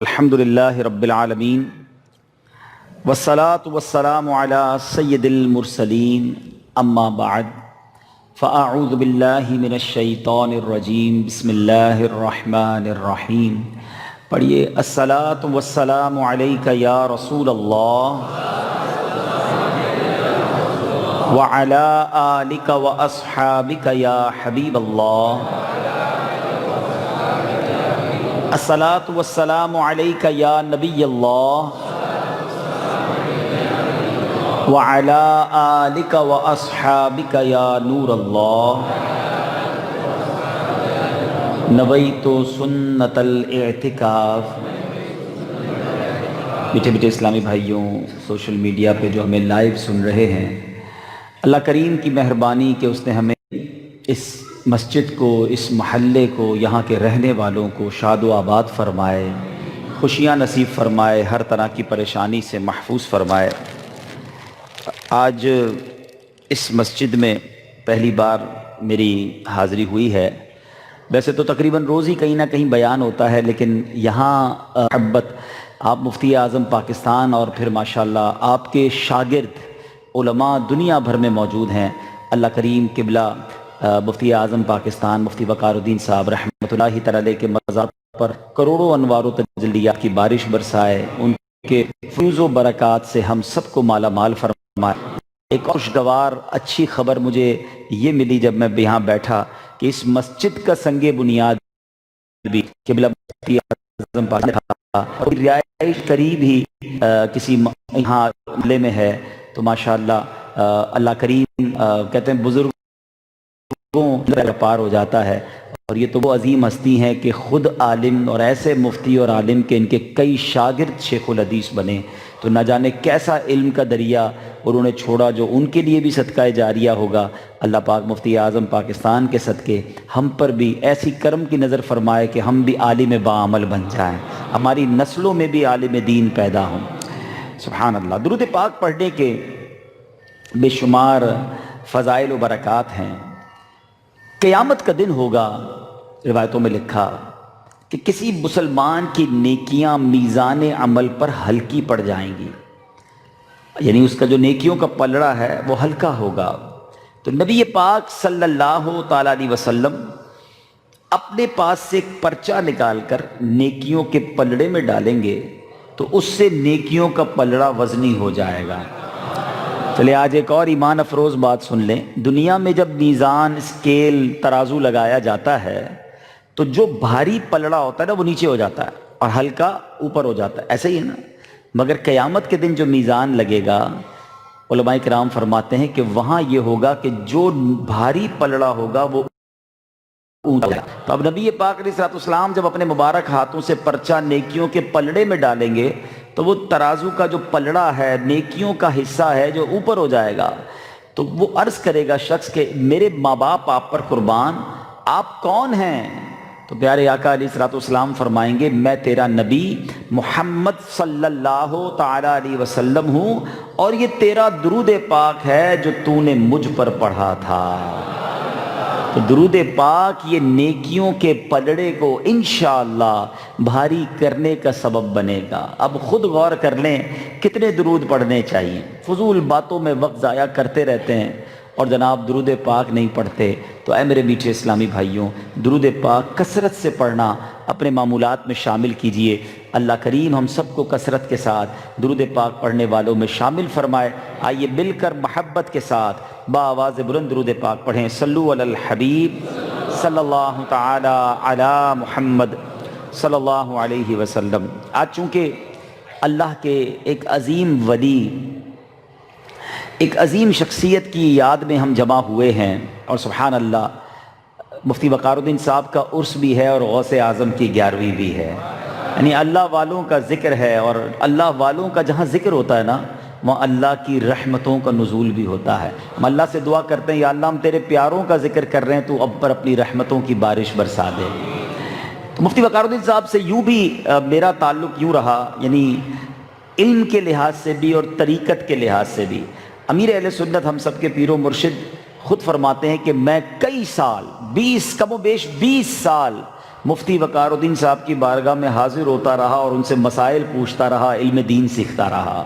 الحمدللہ رب العالمین والصلاة والسلام علی سید المرسلین اما بعد فاعوذ باللہ من الشیطان الرجیم بسم اللہ الرحمن الرحیم. پڑھیے الصلاة والسلام علیک یا رسول اللہ وعلی آلک واصحابک یا حبیب اللہ. الصلاة والسلام علیک یا نبی اللہ وعلی آلک واصحابک یا نور اللہ. نویت سنت الاعتکاف. میٹھے میٹھے اسلامی بھائیوں، سوشل میڈیا پہ جو ہمیں لائیو سن رہے ہیں، اللہ کریم کی مہربانی کہ اس نے ہمیں اس مسجد کو، اس محلے کو، یہاں کے رہنے والوں کو شاد و آباد فرمائے، خوشیاں نصیب فرمائے، ہر طرح کی پریشانی سے محفوظ فرمائے. آج اس مسجد میں پہلی بار میری حاضری ہوئی ہے. ویسے تو تقریباً روز ہی کہیں نہ کہیں بیان ہوتا ہے، لیکن یہاں محبت آپ مفتی اعظم پاکستان اور پھر ماشاءاللہ آپ کے شاگرد علماء دنیا بھر میں موجود ہیں. اللہ کریم قبلہ مفتی اعظم پاکستان مفتی وقار الدین صاحب رحمۃ اللہ تعالی کے مزار پر کروڑوں انوار و تجلیات کی بارش برسائے، ان کے فیض و برکات سے ہم سب کو مالا مال فرمائے. ایک خوشگوار اچھی خبر مجھے یہ ملی جب میں یہاں بیٹھا کہ اس مسجد کا سنگ بنیاد بھی قبلہ مفتی اعظم پاکستان اور رہائش قریب ہی کسی یہاں محلے میں ہے. تو ماشاءاللہ اللہ کریم کہتے ہیں بزرگوں پار ہو جاتا ہے. اور یہ تو وہ عظیم ہستی ہیں کہ خود عالم اور ایسے مفتی اور عالم کے ان کے کئی شاگرد شیخ الحدیث بنے. تو نہ جانے کیسا علم کا دریا انہوں نے چھوڑا جو ان کے لیے بھی صدقہ جاریہ ہوگا. اللہ پاک مفتی اعظم پاکستان کے صدقے ہم پر بھی ایسی کرم کی نظر فرمائے کہ ہم بھی عالم باعمل بن جائیں، ہماری نسلوں میں بھی عالم دین پیدا ہوں. سبحان اللہ. درود پاک پڑھنے کے بے شمار فضائل و برکات ہیں. قیامت کا دن ہوگا، روایتوں میں لکھا کہ کسی مسلمان کی نیکیاں میزان عمل پر ہلکی پڑ جائیں گی، یعنی اس کا جو نیکیوں کا پلڑا ہے وہ ہلکا ہوگا. تو نبی پاک صلی اللہ تعالیٰ علیہ وسلم اپنے پاس سے ایک پرچہ نکال کر نیکیوں کے پلڑے میں ڈالیں گے تو اس سے نیکیوں کا پلڑا وزنی ہو جائے گا. چلے آج ایک اور ایمان افروز بات سن لیں. دنیا میں جب میزان، اسکیل، ترازو لگایا جاتا ہے تو جو بھاری پلڑا ہوتا ہے نا وہ نیچے ہو جاتا ہے اور ہلکا اوپر ہو جاتا ہے، ایسے ہی ہے نا. مگر قیامت کے دن جو میزان لگے گا، علماء کرام فرماتے ہیں کہ وہاں یہ ہوگا کہ جو بھاری پلڑا ہوگا وہ اونچا ہوگا. تو اب نبی پاک علیہ السلام جب اپنے مبارک ہاتھوں سے پرچہ نیکیوں کے پلڑے میں ڈالیں گے تو وہ ترازو کا جو پلڑا ہے، نیکیوں کا حصہ ہے جو اوپر ہو جائے گا. تو وہ عرض کرے گا شخص کہ میرے ماں باپ آپ پر قربان، آپ کون ہیں؟ تو پیارے آقا علیہ السلام فرمائیں گے میں تیرا نبی محمد صلی اللہ تعالی علیہ وسلم ہوں، اور یہ تیرا درود پاک ہے جو تو نے مجھ پر پڑھا تھا. تو درود پاک یہ نیکیوں کے پلڑے کو انشاءاللہ بھاری کرنے کا سبب بنے گا. اب خود غور کر لیں کتنے درود پڑھنے چاہیے. فضول باتوں میں وقت ضائع کرتے رہتے ہیں اور جناب درود پاک نہیں پڑھتے. تو اے میرے میٹھے اسلامی بھائیوں، درود پاک کثرت سے پڑھنا اپنے معمولات میں شامل کیجئے. اللہ کریم ہم سب کو کثرت کے ساتھ درود پاک پڑھنے والوں میں شامل فرمائے. آئیے مل کر محبت کے ساتھ بآواز بلند درود پاک پڑھیں. صلو علی الحبیب صلی اللہ تعالی علی محمد صلی اللہ علیہ وسلم. آج چونکہ اللہ کے ایک عظیم ولی، ایک عظیم شخصیت کی یاد میں ہم جمع ہوئے ہیں، اور سبحان اللہ مفتی وقار الدین صاحب کا عرس بھی ہے اور غوث اعظم کی 11ویں بھی ہے. یعنی اللہ والوں کا ذکر ہے، اور اللہ والوں کا جہاں ذکر ہوتا ہے نا وہاں اللہ کی رحمتوں کا نزول بھی ہوتا ہے. ہم اللہ سے دعا کرتے ہیں یا اللہ ہم تیرے پیاروں کا ذکر کر رہے ہیں، تو اب پر اپنی رحمتوں کی بارش برسا دے. تو مفتی وقار الدین صاحب سے یوں بھی میرا تعلق یوں رہا، یعنی علم کے لحاظ سے بھی اور طریقت کے لحاظ سے بھی. امیر اہل سنت ہم سب کے پیر و مرشد خود فرماتے ہیں کہ میں کئی سال، 20 کم و بیش 20 سال مفتی وقار الدین صاحب کی بارگاہ میں حاضر ہوتا رہا اور ان سے مسائل پوچھتا رہا، علم دین سیکھتا رہا،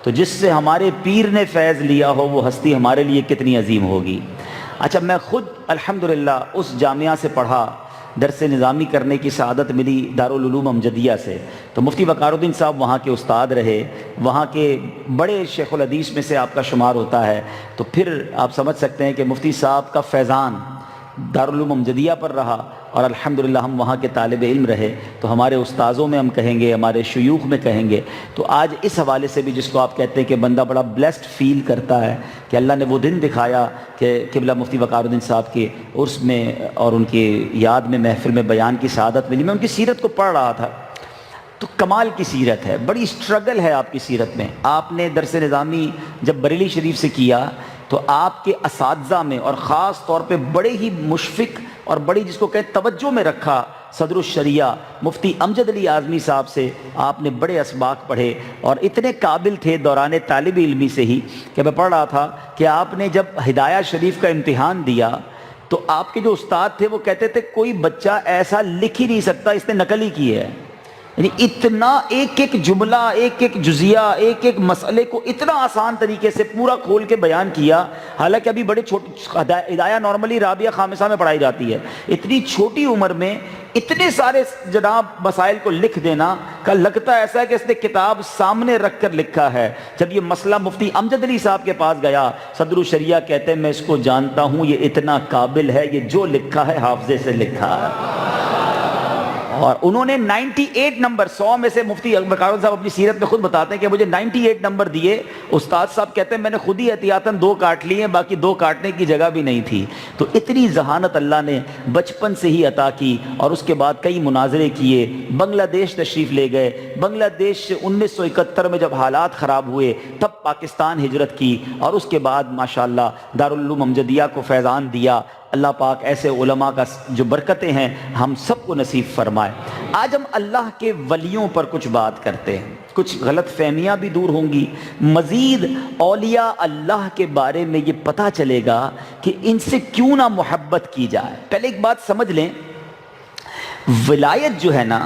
تو جس سے ہمارے پیر نے فیض لیا ہو وہ ہستی ہمارے لیے کتنی عظیم ہوگی۔ اچھا، میں خود الحمدللہ اس جامعہ سے پڑھا، درس نظامی کرنے کی سعادت ملی دارالعلوم امجدیہ سے، تو مفتی وقار الدین صاحب وہاں کے استاد رہے، وہاں کے بڑے شیخ الحدیث میں سے آپ کا شمار ہوتا ہے، تو پھر آپ سمجھ سکتے ہیں کہ مفتی صاحب کا فیضان دارالعلوم امجدیہ پر رہا، اور الحمدللہ ہم وہاں کے طالب علم رہے، تو ہمارے استاذوں میں ہم کہیں گے، ہمارے شیوخ میں کہیں گے۔ تو آج اس حوالے سے بھی جس کو آپ کہتے ہیں کہ بندہ بڑا بلیسڈ فیل کرتا ہے کہ اللہ نے وہ دن دکھایا کہ قبلہ مفتی وقار الدین صاحب کے عرس میں اور ان کی یاد میں محفل میں بیان کی سعادت ملی۔ میں ان کی سیرت کو پڑھ رہا تھا تو کمال کی سیرت ہے، بڑی اسٹرگل ہے آپ کی سیرت میں۔ آپ نے درس نظامی جب بریلی شریف سے کیا تو آپ کے اساتذہ میں، اور خاص طور پہ بڑے ہی مشفق اور بڑی جس کو کہیں توجہ میں رکھا صدر الشریعہ مفتی امجد علی اعظمی صاحب سے آپ نے بڑے اسباق پڑھے، اور اتنے قابل تھے دوران طالب علمی سے ہی کہ میں پڑھ رہا تھا کہ آپ نے جب ہدایہ شریف کا امتحان دیا تو آپ کے جو استاد تھے وہ کہتے تھے کوئی بچہ ایسا لکھ ہی نہیں سکتا، اس نے نقل ہی کی ہے۔ یعنی اتنا ایک ایک جملہ، ایک ایک جزیہ، ایک ایک مسئلے کو اتنا آسان طریقے سے پورا کھول کے بیان کیا، حالانکہ ابھی بڑے چھوٹے ہدایہ نارملی رابعہ خامسہ میں پڑھائی جاتی ہے، اتنی چھوٹی عمر میں اتنے سارے جناب مسائل کو لکھ دینا کا لگتا ایسا ہے کہ اس نے کتاب سامنے رکھ کر لکھا ہے۔ جب یہ مسئلہ مفتی امجد علی صاحب کے پاس گیا، صدر الشریعہ کہتے ہیں میں اس کو جانتا ہوں، یہ اتنا قابل ہے، یہ جو لکھا ہے حافظے سے لکھا ہے۔ اور انہوں نے 98 نمبر 100 میں سے مفتی وقار صاحب اپنی سیرت میں خود بتاتے ہیں کہ مجھے 98 نمبر دیے، استاد صاحب کہتے ہیں میں نے خود ہی احتیاطاً 2 کاٹ لیے، باقی 2 کاٹنے کی جگہ بھی نہیں تھی۔ تو اتنی ذہانت اللہ نے بچپن سے ہی عطا کی، اور اس کے بعد کئی مناظرے کیے، بنگلہ دیش تشریف لے گئے، بنگلہ دیش سے 1971 میں جب حالات خراب ہوئے تب پاکستان ہجرت کی، اور اس کے بعد ماشاءاللہ دارالعلوم امجدیہ کو فیضان دیا۔ اللہ پاک ایسے علماء کا جو برکتیں ہیں ہم سب کو نصیب فرمائے۔ آج ہم اللہ کے ولیوں پر کچھ بات کرتے ہیں، کچھ غلط فہمیاں بھی دور ہوں گی، مزید اولیاء اللہ کے بارے میں یہ پتہ چلے گا کہ ان سے کیوں نہ محبت کی جائے۔ پہلے ایک بات سمجھ لیں، ولایت جو ہے نا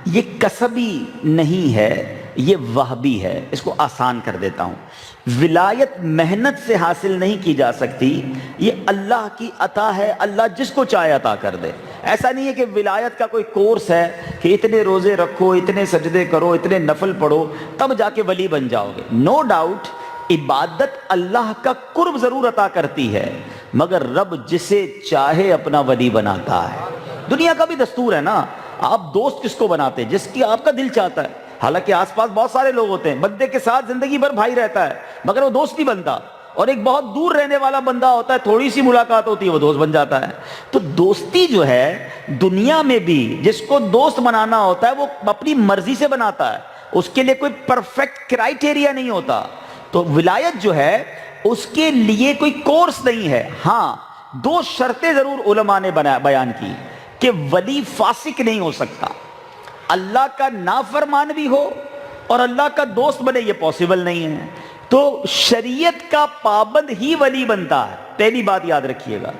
یہ کسبی نہیں ہے، یہ وہبی ہے۔ اس کو آسان کر دیتا ہوں، ولایت محنت سے حاصل نہیں کی جا سکتی، یہ اللہ کی عطا ہے، اللہ جس کو چاہے عطا کر دے۔ ایسا نہیں ہے کہ ولایت کا کوئی کورس ہے کہ اتنے روزے رکھو، اتنے سجدے کرو، اتنے نفل پڑھو تب جا کے ولی بن جاؤ گے۔ نو ڈاؤٹ عبادت اللہ کا قرب ضرور عطا کرتی ہے، مگر رب جسے چاہے اپنا ولی بناتا ہے۔ دنیا کا بھی دستور ہے نا، آپ دوست کس کو بناتے ہیں؟ جس کی آپ کا دل چاہتا ہے۔ حالانکہ آس پاس بہت سارے لوگ ہوتے ہیں، بندے کے ساتھ زندگی بھر بھائی رہتا ہے مگر وہ دوست نہیں بنتا، اور ایک بہت دور رہنے والا بندہ ہوتا ہے، تھوڑی سی ملاقات ہوتی ہے وہ دوست بن جاتا ہے۔ تو دوستی جو ہے دنیا میں بھی جس کو دوست بنانا ہوتا ہے وہ اپنی مرضی سے بناتا ہے، اس کے لیے کوئی پرفیکٹ کرائٹیریا نہیں ہوتا۔ تو ولایت جو ہے اس کے لیے کوئی کورس نہیں ہے۔ ہاں 2 شرطیں ضرور علماء نے بیان کی کہ ولی فاسق نہیں ہو سکتا، اللہ کا نافرمان بھی ہو اور اللہ کا دوست بنے، یہ پاسبل نہیں ہے۔ تو شریعت کا پابند ہی ولی بنتا ہے، پہلی بات یاد رکھیے گا،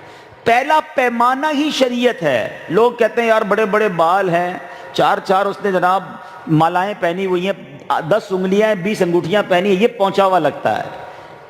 پہلا پیمانہ ہی شریعت ہے۔ لوگ کہتے ہیں یار بڑے بڑے بال ہیں، 4 اس نے جناب مالائیں پہنی ہوئی ہیں، 10 انگلیاں 20 انگوٹھیاں پہنی ہیں، یہ پہنچا ہوا لگتا ہے،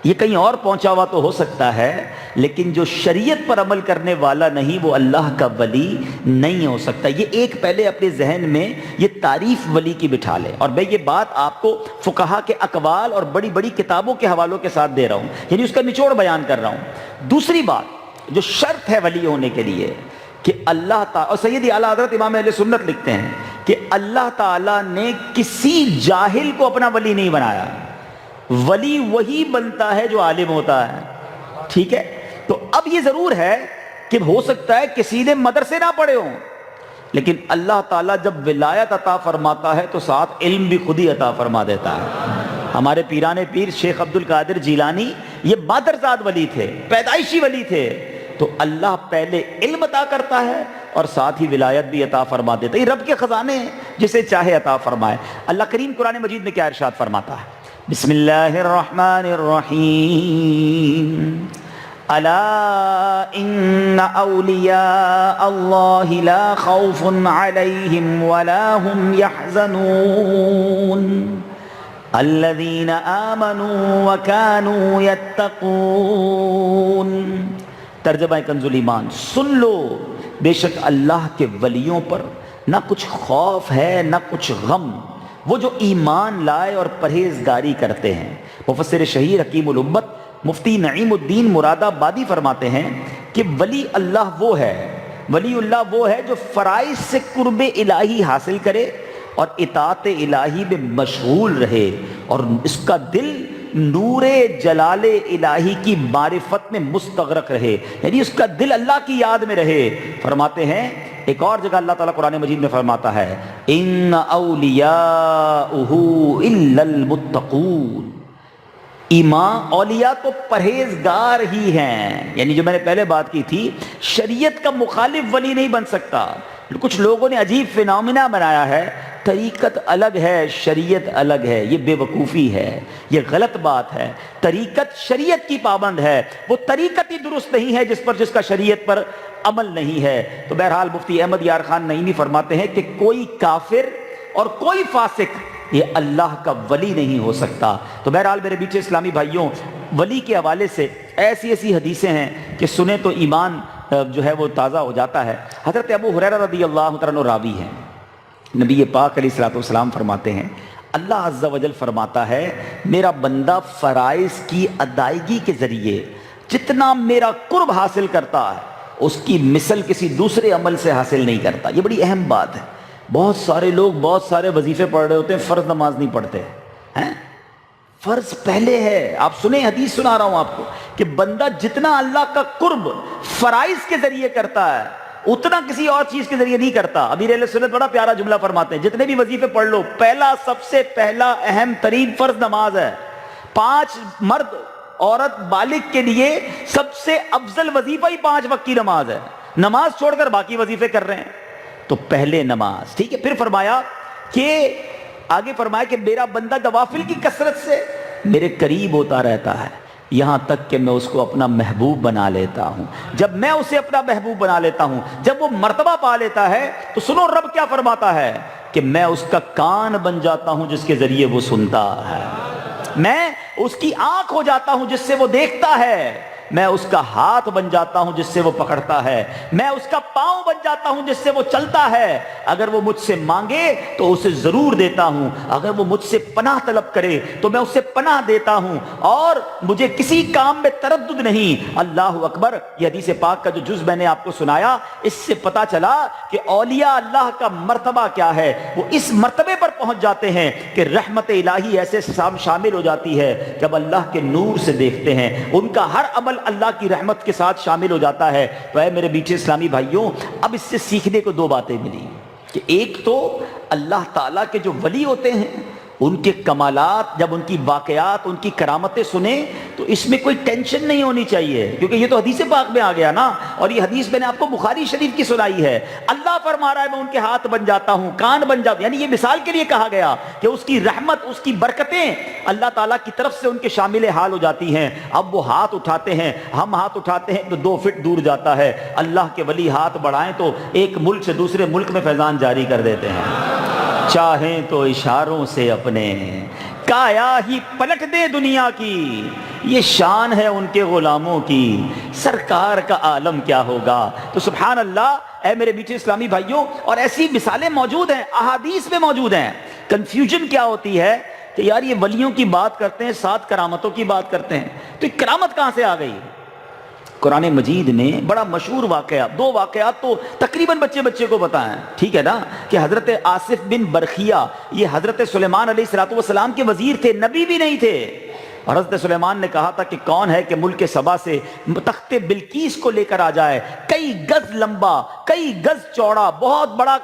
یہ کہیں اور پہنچا ہوا تو ہو سکتا ہے، لیکن جو شریعت پر عمل کرنے والا نہیں وہ اللہ کا ولی نہیں ہو سکتا۔ یہ ایک پہلے اپنے ذہن میں یہ تعریف ولی کی بٹھا لے، اور میں یہ بات آپ کو فقہا کے اقوال اور بڑی بڑی کتابوں کے حوالوں کے ساتھ دے رہا ہوں، یعنی اس کا نچوڑ بیان کر رہا ہوں۔ دوسری بات جو شرط ہے ولی ہونے کے لیے کہ اللہ تعالیٰ، اور سیدی اعلیٰ حضرت امام اہل سنت لکھتے ہیں کہ اللہ تعالیٰ نے کسی جاہل کو اپنا ولی نہیں بنایا، ولی وہی بنتا ہے جو عالم ہوتا ہے، ٹھیک ہے؟ تو اب یہ ضرور ہے کہ ہو سکتا ہے کسی نے مدرسے نہ پڑھے ہوں، لیکن اللہ تعالیٰ جب ولایت عطا فرماتا ہے تو ساتھ علم بھی خود ہی عطا فرما دیتا ہے۔ ہمارے پیران پیر شیخ عبد القادر جیلانی یہ مادرزاد ولی تھے، پیدائشی ولی تھے، تو اللہ پہلے علم عطا کرتا ہے اور ساتھ ہی ولایت بھی عطا فرما دیتا ہے۔ یہ رب کے خزانے ہیں، جسے چاہے عطا فرمائے۔ اللہ کریم قرآن مجید میں کیا ارشاد فرماتا ہے؟ بسم اللہ الرحمن الرحیم الا ان اولیاء اللہ لا خوف علیہم ولا هم يحزنون الذین آمنوا وکانوا یتقون۔ ترجمہ کنز ایمان، سن لو بے شک اللہ کے ولیوں پر نہ کچھ خوف ہے نہ کچھ غم، وہ جو ایمان لائے اور پرہیزگاری کرتے ہیں۔ مفسر شہیر حکیم الامت مفتی نعیم الدین مراد آبادی فرماتے ہیں کہ ولی اللہ وہ ہے جو فرائض سے قرب الہی حاصل کرے اور اطاعت الہی میں مشغول رہے اور اس کا دل نور جلال الہی کی معرفت میں مستغرق رہے، یعنی اس کا دل اللہ کی یاد میں رہے۔ فرماتے ہیں ایک اور جگہ اللہ تعالیٰ قرآن مجید میں فرماتا ہے ان اولیاءہ الا المتقون، ایمان اولیاء تو پرہیزگار ہی ہیں، یعنی جو میں نے پہلے بات کی تھی شریعت کا مخالف ولی نہیں بن سکتا۔ کچھ لوگوں نے عجیب فینومینا بنایا ہے، طریقت الگ ہے شریعت الگ ہے، یہ بے وقوفی ہے، یہ غلط بات ہے۔ طریقت شریعت کی پابند ہے، وہ طریقت ہی درست نہیں ہے جس کا شریعت پر عمل نہیں ہے۔ تو بہرحال مفتی احمد یار خان نعیمی فرماتے ہیں کہ کوئی کافر اور کوئی فاسق یہ اللہ کا ولی نہیں ہو سکتا۔ تو بہرحال میرے بیٹے اسلامی بھائیوں، ولی کے حوالے سے ایسی حدیثیں ہیں کہ سنیں تو ایمان جو ہے وہ تازہ ہو جاتا ہے۔ حضرت ابو ہریرہ رضی اللہ عنہ راوی ہیں، نبی پاک علیہ الصلوۃ والسلام فرماتے ہیں اللہ عز و جل فرماتا ہے میرا بندہ فرائض کی ادائیگی کے ذریعے جتنا میرا قرب حاصل کرتا ہے اس کی مثل کسی دوسرے عمل سے حاصل نہیں کرتا۔ یہ بڑی اہم بات ہے۔ بہت سارے لوگ بہت سارے وظیفے پڑھ رہے ہوتے ہیں، فرض نماز نہیں پڑھتے ہیں۔ فرض پہلے ہے، آپ سنیں حدیث سنا رہا ہوں آپ کو کہ بندہ جتنا اللہ کا قرب فرائض کے ذریعے کرتا ہے اتنا کسی اور چیز کے ذریعے نہیں کرتا۔ امیر اہل سنت بڑا پیارا جملہ فرماتے ہیں جتنے بھی وظیفے پڑھ لو، سب سے پہلا اہم ترین فرض نماز ہے۔ 5 مرد عورت بالغ کے لیے سب سے افضل وظیفہ ہی 5 وقت کی نماز ہے۔ نماز چھوڑ کر باقی وظیفے کر رہے ہیں، تو پہلے نماز، ٹھیک ہے۔ پھر فرمایا کہ آگے فرمایا کہ میرا بندہ نوافل کی کثرت سے میرے قریب ہوتا رہتا ہے یہاں تک کہ میں اس کو اپنا محبوب بنا لیتا ہوں۔ جب میں اسے اپنا محبوب بنا لیتا ہوں، جب وہ مرتبہ پا لیتا ہے تو سنو رب کیا فرماتا ہے کہ میں اس کا کان بن جاتا ہوں جس کے ذریعے وہ سنتا ہے، میں اس کی آنکھ ہو جاتا ہوں جس سے وہ دیکھتا ہے، میں اس کا ہاتھ بن جاتا ہوں جس سے وہ پکڑتا ہے، میں اس کا پاؤں بن جاتا ہوں جس سے وہ چلتا ہے۔ اگر وہ مجھ سے مانگے تو اسے ضرور دیتا ہوں، اگر وہ مجھ سے پناہ طلب کرے تو میں اسے پناہ دیتا ہوں، اور مجھے کسی کام میں تردد نہیں۔ اللہ اکبر۔ یہ حدیث پاک کا جو جز میں نے آپ کو سنایا، اس سے پتا چلا کہ اولیاء اللہ کا مرتبہ کیا ہے۔ وہ اس مرتبے پر پہنچ جاتے ہیں کہ رحمت الہی ایسے شامل ہو جاتی ہے، جب اللہ کے نور سے دیکھتے ہیں ان کا ہر عمل اللہ کی رحمت کے ساتھ شامل ہو جاتا ہے۔ تو اے میرے بیٹے اسلامی بھائیوں، اب اس سے سیکھنے کو 2 باتیں ملی کہ ایک تو اللہ تعالیٰ کے جو ولی ہوتے ہیں ان کے کمالات، جب ان کی واقعات، ان کی کرامتیں سنیں تو اس میں کوئی ٹینشن نہیں ہونی چاہیے، کیونکہ یہ تو حدیث پاک میں آ گیا نا، اور یہ حدیث میں نے آپ کو بخاری شریف کی سنائی ہے۔ اللہ فرما رہا ہے میں ان کے ہاتھ بن جاتا ہوں، کان بن جاتا ہوں، یعنی یہ مثال کے لیے کہا گیا کہ اس کی رحمت، اس کی برکتیں اللہ تعالیٰ کی طرف سے ان کے شامل حال ہو جاتی ہیں۔ اب وہ ہاتھ اٹھاتے ہیں، ہم ہاتھ اٹھاتے ہیں تو 2 فٹ دور جاتا ہے، اللہ کے ولی ہاتھ بڑھائیں تو ایک ملک سے دوسرے ملک میں فیضان جاری کر دیتے ہیں، چاہیں تو اشاروں سے اپنے کایا ہی پلٹ دے دنیا کی، یہ شان ہے ان کے غلاموں کی، سرکار کا عالم کیا ہوگا۔ تو سبحان اللہ، اے میرے بیٹے اسلامی بھائیوں، اور ایسی مثالیں موجود ہیں، احادیث میں موجود ہیں۔ کنفیوژن کیا ہوتی ہے کہ یار یہ ولیوں کی بات کرتے ہیں، 7 کرامتوں کی بات کرتے ہیں، تو یہ کرامت کہاں سے آ گئی؟ قرآن مجید میں بڑا مشہور واقعہ، 2 واقعات تو تقریباً بچے کو پتہ ہیں، ٹھیک ہے نا، کہ حضرت آصف بن برخیہ یہ حضرت سلیمان علیہ السلام کے وزیر تھے، نبی بھی نہیں تھے، اور حضرت سلیمان نے کہا تھا کہ کون ہے کہ ملک سبا سے تخت بلقیس کو لے کر آ جائے۔ کئی گز لمبا، کئی گز چوڑا، بہت بڑا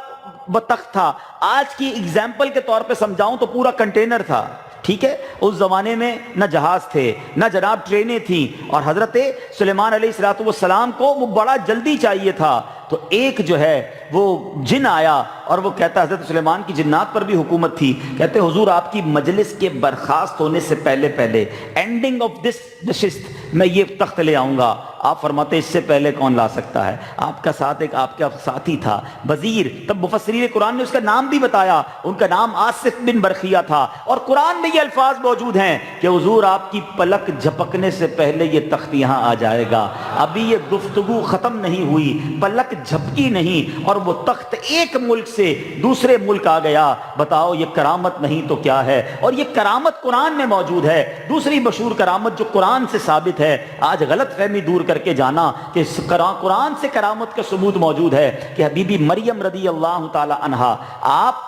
تخت تھا۔ آج کی اگزامپل کے طور پہ سمجھاؤں تو پورا کنٹینر تھا، ٹھیک ہے۔ اس زمانے میں نہ جہاز تھے، نہ جناب ٹرینیں تھیں، اور حضرت سلیمان علیہ السلام کو وہ بڑا جلدی چاہیے تھا۔ تو ایک جو ہے وہ جن آیا اور وہ کہتا حضرت سلیمان کی جنات پر بھی حکومت تھی، کہتے حضور آپ کی مجلس کے برخاست ہونے سے پہلے اینڈنگ آف دس نشست میں یہ تخت لے آؤں گا۔ آپ فرماتے اس سے پہلے کون لا سکتا ہے؟ آپ کا ساتھ ایک آپ کا ساتھی تھا وزیر، تب مفسرین قرآن نے اس کا نام بھی بتایا، ان کا نام آصف بن برخیہ تھا، اور قرآن میں یہ الفاظ موجود ہیں کہ حضور آپ کی پلک جھپکنے سے پہلے یہ تخت یہاں آ جائے گا۔ ابھی یہ گفتگو ختم نہیں ہوئی، پلک جھپکی نہیں اور وہ تخت ایک ملک سے دوسرے ملک آ گیا۔ بتاؤ یہ کرامت نہیں تو کیا ہے؟ اور یہ کرامت قرآن میں موجود ہے۔ دوسری مشہور کرامت جو قرآن سے ثابت ہے، آج غلط فہمی دور کر کے جانا کہ قرآن سے کرامت کا ثبوت موجود ہے کہ حبیبی مریم رضی اللہ تعالی عنہا آپ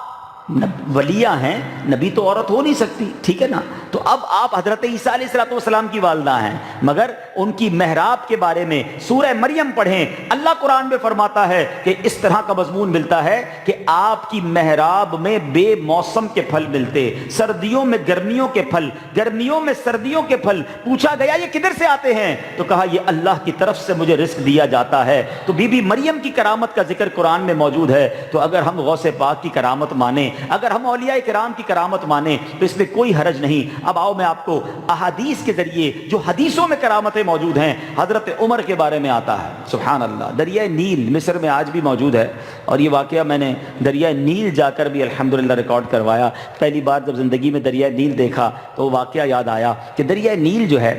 ولیہ ہیں، نبی تو عورت ہو نہیں سکتی، ٹھیک ہے نا؟ تو اب آپ حضرت عیسیٰ علیہ السلام کی والدہ ہیں، مگر ان کی محراب کے بارے میں سورہ مریم پڑھیں، اللہ قرآن میں فرماتا ہے کہ اس طرح کا مضمون ملتا ہے کہ آپ کی محراب میں بے موسم کے پھل ملتے، سردیوں میں گرمیوں کے پھل، گرمیوں میں سردیوں کے پھل۔ پوچھا گیا یہ کدھر سے آتے ہیں؟ تو کہا یہ اللہ کی طرف سے مجھے رزق دیا جاتا ہے۔ تو بی بی مریم کی کرامت کا ذکر قرآن میں موجود ہے۔ تو اگر ہم غوث پاک کی کرامت مانیں، اگر ہم اولیاء کرام کی کرامت مانیں تو اس میں کوئی حرج نہیں۔ اب آؤ میں آپ کو احادیث کے ذریعے جو حدیثوں میں کرامتیں موجود ہیں، حضرت عمر کے بارے میں آتا ہے۔ سبحان اللہ، دریائے نیل مصر میں آج بھی موجود ہے، اور یہ واقعہ میں نے دریائے نیل جا کر بھی الحمدللہ ریکارڈ کروایا۔ پہلی بار جب زندگی میں دریائے نیل دیکھا تو واقعہ یاد آیا کہ دریائے نیل جو ہے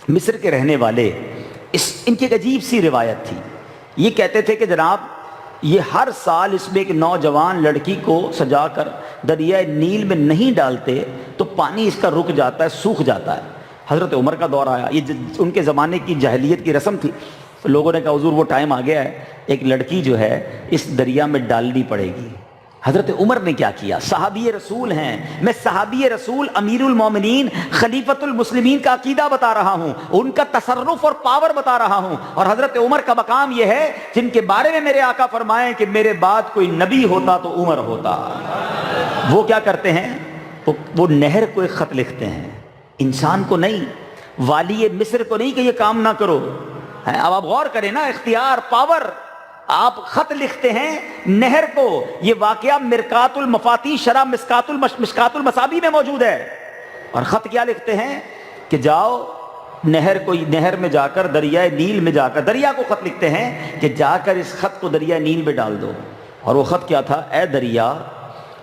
مصر کے رہنے والے، ان کی ایک عجیب سی روایت تھی۔ یہ کہتے تھے کہ جناب یہ ہر سال اس میں ایک نوجوان لڑکی کو سجا کر دریائے نیل میں نہیں ڈالتے تو پانی اس کا رک جاتا ہے، سوکھ جاتا ہے۔ حضرت عمر کا دور آیا، یہ ان کے زمانے کی جاہلیت کی رسم تھی۔ لوگوں نے کہا حضور وہ ٹائم آ گیا ہے، ایک لڑکی جو ہے اس دریا میں ڈالنی پڑے گی۔ حضرت عمر نے کیا کیا؟ صحابی رسول ہیں، میں صحابی رسول امیر المومنین خلیفۃ المسلمین کا عقیدہ بتا رہا ہوں، ان کا تصرف اور پاور بتا رہا ہوں۔ اور حضرت عمر کا مقام یہ ہے جن کے بارے میں میرے آقا فرمائیں کہ میرے بعد کوئی نبی ہوتا تو عمر ہوتا۔ وہ کیا کرتے ہیں؟ وہ نہر کو ایک خط لکھتے ہیں، انسان کو نہیں، والی مصر کو نہیں کہ یہ کام نہ کرو۔ اب آپ غور کریں نا، اختیار، پاور، آپ خط لکھتے ہیں نہر کو۔ یہ واقعہ مرکات المفاتی شرح مشکات المصابی میں موجود ہے۔ اور خط کیا لکھتے ہیں کہ جاؤ نہر میں جا کر، دریائے نیل میں جا کر، دریا کو خط لکھتے ہیں کہ جا کر اس خط کو دریائے نیل میں ڈال دو۔ اور وہ خط کیا تھا؟ اے دریا،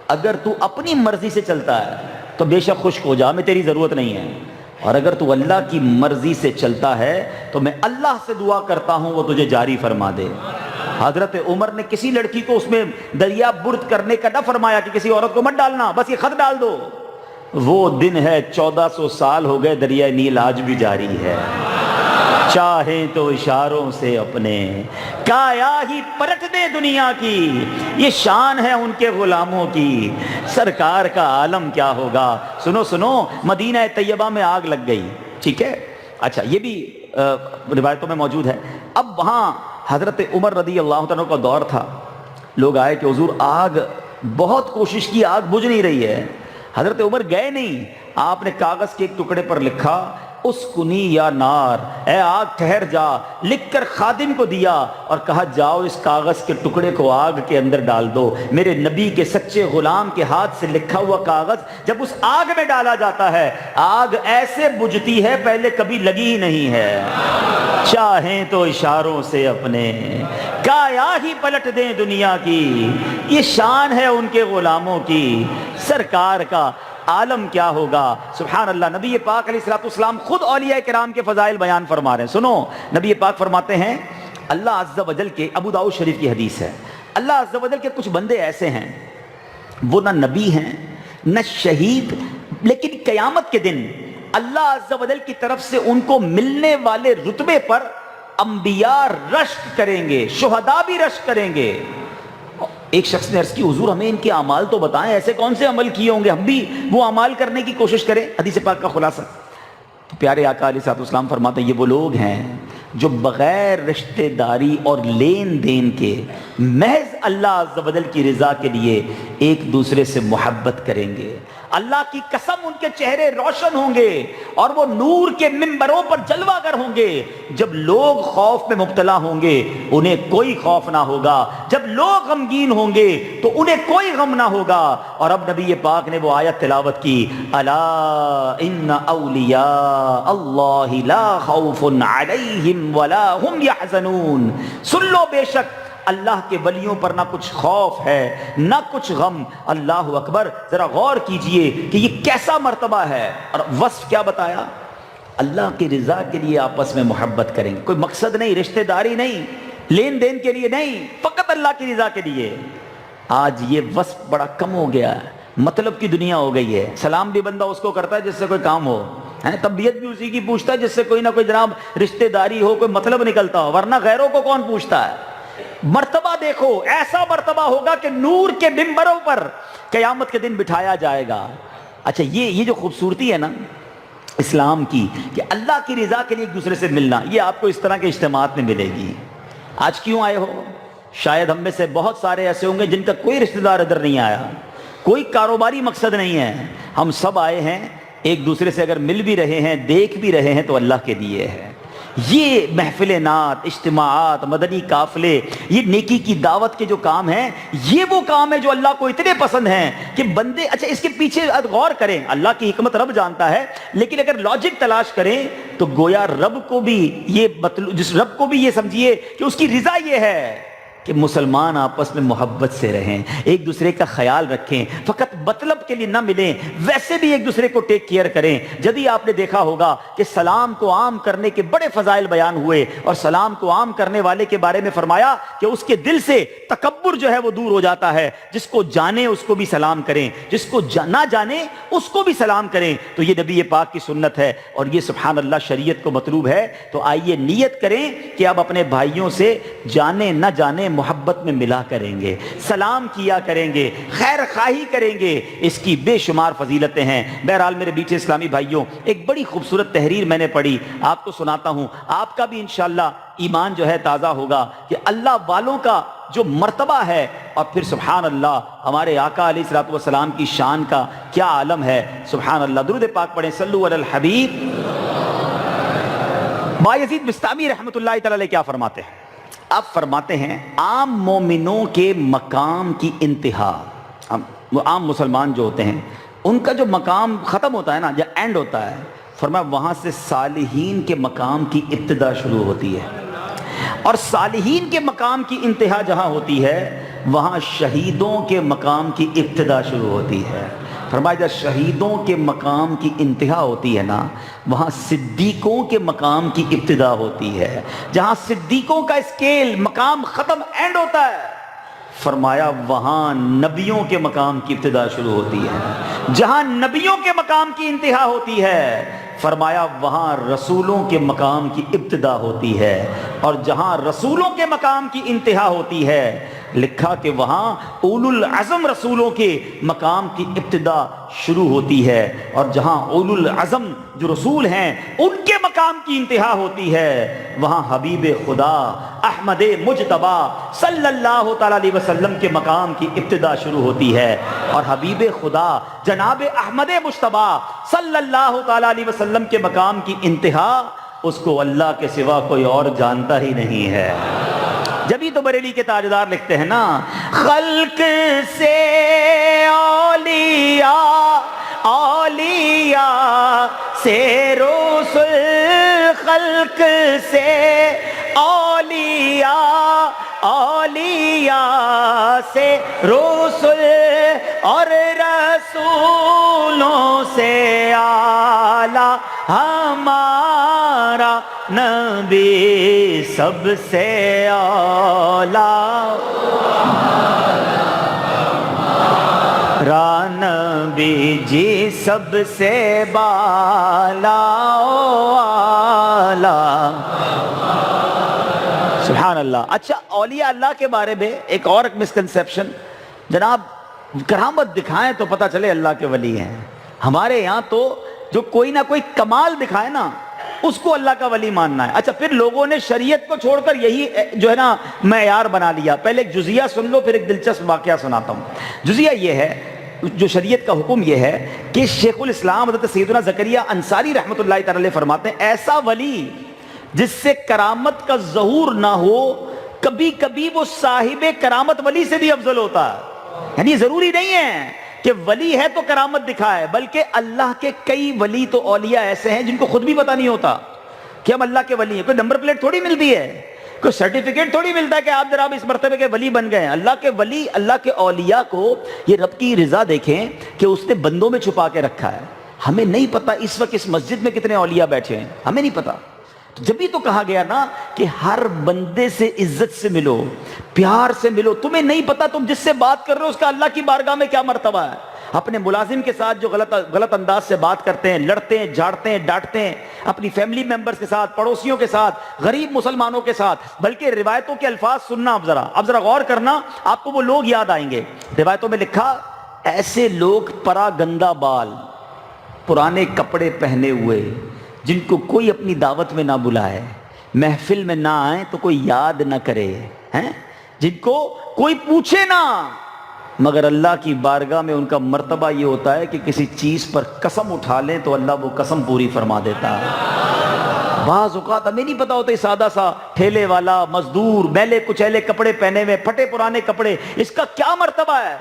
اگر تو اپنی مرضی سے چلتا ہے تو بے شک خشک ہو جا، میں تیری ضرورت نہیں ہے، اور اگر تو اللہ کی مرضی سے چلتا ہے تو میں اللہ سے دعا کرتا ہوں وہ تجھے جاری فرما دے۔ حضرت عمر نے کسی لڑکی کو اس میں دریا برد کرنے کا نہ فرمایا کہ کسی عورت کو مت ڈالنا، بس یہ خط ڈال دو۔ وہ دن ہے 1400 سال ہو گئے، دریائے نیل آج بھی جاری ہے۔ چاہیں تو اشاروں سے اپنے کایا ہی پلٹ دے دنیا کی، یہ شان ہے ان کے غلاموں کی، سرکار کا عالم کیا ہوگا۔ سنو سنو، مدینہ طیبہ میں آگ لگ گئی، ٹھیک ہے؟ اچھا، یہ بھی روایتوں میں موجود ہے۔ اب وہاں حضرت عمر رضی اللہ عنہ کا دور تھا، لوگ آئے کہ حضور آگ، بہت کوشش کی، آگ بجھ نہیں رہی ہے۔ حضرت عمر گئے نہیں، آپ نے کاغذ کے ایک ٹکڑے پر لکھا اسکنی یا نار، اے آگ ٹھہر جا، لکھ کر خادم کو دیا اور کہا جاؤ اس کاغذ کے ٹکڑے کو آگ کے اندر ڈال دو۔ میرے نبی کے سچے غلام کے ہاتھ سے لکھا ہوا کاغذ جب اس آگ میں ڈالا جاتا ہے، آگ ایسے بجھتی ہے پہلے کبھی لگی ہی نہیں ہے۔ چاہیں تو اشاروں سے اپنے کایا ہی پلٹ دیں دنیا کی، یہ شان ہے ان کے غلاموں کی، سرکار کا عالم کیا ہوگا۔ سبحان اللہ، نبی پاک علیہ السلام خود اولیاء کرام کے فضائل بیان فرما رہے ہیں۔ سنو، نبی پاک فرماتے ہیں، اللہ عز و جل کے، ابو داؤد شریف کی حدیث ہے، اللہ عز و جل کے کچھ بندے ایسے ہیں، وہ نہ نبی ہیں نہ شہید، لیکن قیامت کے دن اللہ عز و جل کی طرف سے ان کو ملنے والے رتبے پر انبیاء رشک کریں گے، شہداء بھی رشک کریں گے۔ ایک شخص نے عرض کی حضور ہمیں ان کے اعمال تو بتائیں، ایسے کون سے عمل کیے ہوں گے، ہم بھی وہ اعمال کرنے کی کوشش کریں۔ حدیث پاک کا خلاصہ، تو پیارے آقا علیہ السلام فرماتے ہیں یہ وہ لوگ ہیں جو بغیر رشتہ داری اور لین دین کے محض اللہ عز و جل کی رضا کے لیے ایک دوسرے سے محبت کریں گے، اللہ کی قسم ان کے چہرے روشن ہوں گے اور وہ نور کے منبروں پر جلوہ گر ہوں گے۔ جب لوگ خوف میں مبتلا ہوں گے انہیں کوئی خوف نہ ہوگا، جب لوگ غمگین ہوں گے تو انہیں کوئی غم نہ ہوگا۔ اور اب نبی پاک نے وہ آیت تلاوت کی، الا ان اولیاء اللہ لا خوف علیہم ولا هم يحزنون، سن لو بے شک اللہ کے ولیوں پر نہ کچھ خوف ہے نہ کچھ غم۔ اللہ اکبر، ذرا غور کیجئے کہ یہ کیسا مرتبہ ہے، اور وصف کیا بتایا؟ اللہ کی رضا کے لیے آپس میں محبت کریں گے، کوئی مقصد نہیں، رشتہ داری نہیں، لین دین کے لیے نہیں، فقط اللہ کی رضا کے لیے۔ آج یہ وصف بڑا کم ہو گیا ہے، مطلب کی دنیا ہو گئی ہے۔ سلام بھی بندہ اس کو کرتا ہے جس سے کوئی کام ہو، طبیعت بھی اسی کی پوچھتا ہے جس سے کوئی نہ کوئی جناب رشتہ داری ہو، کوئی مطلب نکلتا ہو، ورنہ غیروں کو کون پوچھتا ہے۔ مرتبہ دیکھو، ایسا مرتبہ ہوگا کہ نور کے منبروں پر قیامت کے دن بٹھایا جائے گا۔ اچھا، یہ جو خوبصورتی ہے نا اسلام کی، کہ اللہ کی رضا کے لیے ایک دوسرے سے ملنا، یہ آپ کو اس طرح کے اجتماعات میں ملے گی۔ آج کیوں آئے ہو؟ شاید ہم میں سے بہت سارے ایسے ہوں گے جن کا کوئی رشتہ دار ادھر نہیں آیا، کوئی کاروباری مقصد نہیں ہے، ہم سب آئے ہیں ایک دوسرے سے اگر مل بھی رہے ہیں، دیکھ بھی رہے ہیں تو اللہ کے لیے ہے۔ یہ محفل نعت، اجتماعات، مدنی قافلے، یہ نیکی کی دعوت کے جو کام ہیں، یہ وہ کام ہے جو اللہ کو اتنے پسند ہیں کہ بندے، اچھا اس کے پیچھے غور کریں، اللہ کی حکمت رب جانتا ہے، لیکن اگر لاجک تلاش کریں تو گویا رب کو بھی یہ جس رب کو بھی یہ سمجھیے کہ اس کی رضا یہ ہے کہ مسلمان آپس میں محبت سے رہیں، ایک دوسرے کا خیال رکھیں، فقط مطلب کے لیے نہ ملیں، ویسے بھی ایک دوسرے کو ٹیک کیئر کریں۔ جب ہی آپ نے دیکھا ہوگا کہ سلام کو عام کرنے کے بڑے فضائل بیان ہوئے، اور سلام کو عام کرنے والے کے بارے میں فرمایا کہ اس کے دل سے تکبر جو ہے وہ دور ہو جاتا ہے، جس کو جانے اس کو بھی سلام کریں، جس کو نہ جانے اس کو بھی سلام کریں۔ تو یہ نبی پاک کی سنت ہے، اور یہ سبحان اللہ شریعت کو مطلوب ہے۔ تو آئیے نیت کریں کہ اب اپنے بھائیوں سے جانے نہ جانے محبت میں ملا کریں گے، سلام کیا کریں گے، خیر خواہی کریں گے، اس کی بے شمار فضیلتیں ہیں۔ بہرحال میرے بیچ اسلامی بھائیوں، ایک بڑی خوبصورت تحریر میں نے پڑھی، آپ کو سناتا ہوں، آپ کا بھی انشاءاللہ ایمان جو ہے تازہ ہوگا کہ اللہ والوں کا جو مرتبہ ہے، اور پھر سبحان اللہ ہمارے آقا علیہ الصلوۃ والسلام کی شان کا کیا عالم ہے۔ سبحان اللہ، درود پاک پڑھیں، صلو علی الحبیب۔ بایزید بستامی رحمۃ اللہ تعالی علیہ کیا فرماتے ہیں؟ آپ فرماتے ہیں عام مومنوں کے مقام کی انتہا، عام مسلمان جو ہوتے ہیں ان کا جو مقام ختم ہوتا ہے نا، جو اینڈ ہوتا ہے، فرمایا وہاں سے صالحین کے مقام کی ابتدا شروع ہوتی ہے، اور صالحین کے مقام کی انتہا جہاں ہوتی ہے وہاں شہیدوں کے مقام کی ابتدا شروع ہوتی ہے۔ فرمایا جب شہیدوں کے مقام کی انتہا ہوتی ہے نا، وہاں صدیقوں کے مقام کی ابتدا ہوتی ہے، جہاں صدیقوں کا اسکیل مقام ختم اینڈ ہوتا ہے، فرمایا وہاں نبیوں کے مقام کی ابتدا شروع ہوتی ہے، جہاں نبیوں کے مقام کی انتہا ہوتی ہے، فرمایا وہاں رسولوں کے مقام کی ابتدا ہوتی ہے، اور جہاں رسولوں کے مقام کی انتہا ہوتی ہے، لکھا کہ وہاں اولو العزم رسولوں کے مقام کی ابتدا شروع ہوتی ہے، اور جہاں اولو العزم جو رسول ہیں ان کے مقام کی انتہا ہوتی ہے، وہاں حبیب خدا احمد مجتبی صلی اللہ تعالی علیہ وسلم کے مقام کی ابتدا شروع ہوتی ہے، اور حبیب خدا جناب احمد مجتبی صلی اللہ تعالی علیہ وسلم کے مقام کی انتہا اس کو اللہ کے سوا کوئی اور جانتا ہی نہیں ہے۔ جبھی تو بریلی کے تاجدار لکھتے ہیں نا، خلق سے اولیاء، اولیاء سے رسل، خلق سے اولیاء، اولیاء سے رسل، اور رسولوں سے اعلیٰ ہمارا نبی سب سے اعلیٰ، نبی جی سب سے بالا اعلیٰ۔ سبحان اللہ۔ اچھا، اولیاء اللہ کے بارے میں ایک اور مسکنسیپشن، جناب کرامت دکھائیں تو پتہ چلے اللہ کے ولی ہیں۔ ہمارے یہاں تو جو کوئی نہ کوئی کمال دکھائے نا اس کو اللہ کا ولی ماننا ہے۔ اچھا، پھر لوگوں نے شریعت کو چھوڑ کر یہی جو ہے نا معیار بنا لیا۔ پہلے ایک جزیہ سن لو، پھر ایک دلچسپ واقعہ سناتا ہوں۔ جزیہ یہ ہے، جو شریعت کا حکم یہ ہے کہ شیخ الاسلام حضرت سیدنا زکریا انصاری رحمۃ اللہ تعالی علیہ فرماتے ہیں ایسا ولی جس سے کرامت کا ظہور نہ ہو، کبھی کبھی وہ صاحب کرامت ولی سے بھی افضل ہوتا ہے۔ یعنی ضروری نہیں ہے کہ ولی ہے تو کرامت دکھائے، بلکہ اللہ کے کئی ولی تو اولیاء ایسے ہیں جن کو خود بھی پتہ نہیں ہوتا کہ ہم اللہ کے ولی ہیں۔ کوئی نمبر پلیٹ تھوڑی ملتی ہے، کوئی سرٹیفکیٹ تھوڑی ملتا ہے کہ آپ جناب اس مرتبے کے ولی بن گئے ہیں۔ اللہ کے ولی، اللہ کے اولیاء کو یہ رب کی رضا دیکھیں کہ اس نے بندوں میں چھپا کے رکھا ہے۔ ہمیں نہیں پتا اس وقت اس مسجد میں کتنے اولیاء بیٹھے ہیں، ہمیں نہیں پتا۔ تو جب بھی تو کہا گیا نا کہ ہر بندے سے عزت سے ملو، پیار سے ملو۔ تمہیں نہیں پتا تم جس سے بات کر رہے ہو اس کا اللہ کی بارگاہ میں کیا مرتبہ ہے۔ اپنے ملازم کے ساتھ جو غلط انداز سے بات کرتے ہیں، لڑتے ہیں، جھاڑتے ہیں، ڈانٹتے ہیں، اپنی فیملی ممبرز کے ساتھ، پڑوسیوں کے ساتھ، غریب مسلمانوں کے ساتھ، بلکہ روایتوں کے الفاظ سننا، اب ذرا غور کرنا، آپ کو وہ لوگ یاد آئیں گے۔ روایتوں میں لکھا، ایسے لوگ پرا گندا بال، پرانے کپڑے پہنے ہوئے، جن کو کوئی اپنی دعوت میں نہ بلائے، محفل میں نہ آئیں تو کوئی یاد نہ کرے، ہیں جن کو کوئی پوچھے نہ، مگر اللہ کی بارگاہ میں ان کا مرتبہ یہ ہوتا ہے کہ کسی چیز پر قسم اٹھا لیں تو اللہ وہ قسم پوری فرما دیتا ہے۔ بعض اوقات ہمیں نہیں پتا ہوتا، سادہ سا ٹھیلے والا مزدور، میلے کچیلے کپڑے پہنے ہوئے، پھٹے پرانے کپڑے، اس کا کیا مرتبہ ہے۔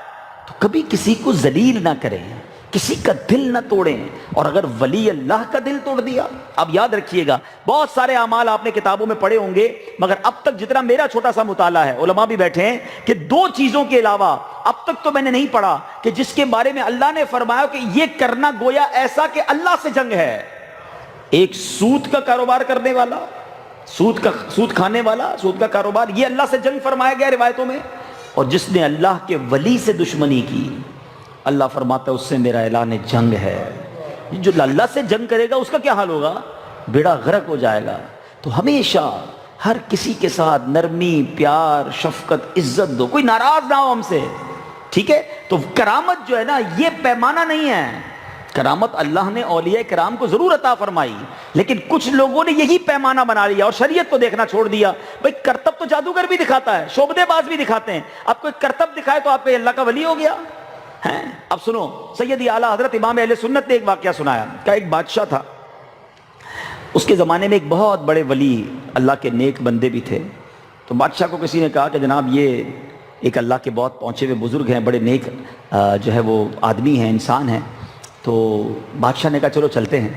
تو کبھی کسی کو ذلیل نہ کریں، کسی کا دل نہ توڑیں، اور اگر ولی اللہ کا دل توڑ دیا، اب یاد رکھیے گا بہت سارے اعمال آپ نے کتابوں میں پڑھے ہوں گے، مگر اب تک جتنا میرا چھوٹا سا مطالعہ ہے، علماء بھی بیٹھے ہیں، کہ دو چیزوں کے علاوہ اب تک تو میں نے نہیں پڑھا کہ جس کے بارے میں اللہ نے فرمایا کہ یہ کرنا گویا ایسا کہ اللہ سے جنگ ہے۔ ایک سود کا کاروبار کرنے والا، سود کھانے والا، سود کا کاروبار، یہ اللہ سے جنگ فرمایا گیا روایتوں میں۔ اور جس نے اللہ کے ولی سے دشمنی کی، اللہ فرماتا ہے اس سے میرا اعلان جنگ ہے۔ جو اللہ سے جنگ کرے گا اس کا کیا حال ہوگا؟ بیڑا غرق ہو جائے گا۔ تو ہمیشہ ہر کسی کے ساتھ نرمی، پیار، شفقت، عزت دو، کوئی ناراض نہ ہو ہم سے، ٹھیک ہے؟ تو کرامت جو ہے نا یہ پیمانہ نہیں ہے۔ کرامت اللہ نے اولیاء کرام کو ضرور عطا فرمائی، لیکن کچھ لوگوں نے یہی پیمانہ بنا لیا اور شریعت کو دیکھنا چھوڑ دیا۔ بھئی کرتب تو جادوگر بھی دکھاتا ہے، شعبدے باز بھی دکھاتے ہیں، اب کوئی کرتب دکھائے تو آپ کو اللہ کا ولی ہو گیا ہے۔ اب سنو، سیدی اعلیٰ حضرت امام اہل سنت نے ایک واقعہ سنایا کہ ایک بادشاہ تھا، اس کے زمانے میں ایک بہت بڑے ولی اللہ کے نیک بندے بھی تھے۔ تو بادشاہ کو کسی نے کہا کہ جناب یہ ایک اللہ کے بہت پہنچے ہوئے بزرگ ہیں، بڑے نیک جو ہے وہ آدمی ہیں، انسان ہیں۔ تو بادشاہ نے کہا چلو چلتے ہیں،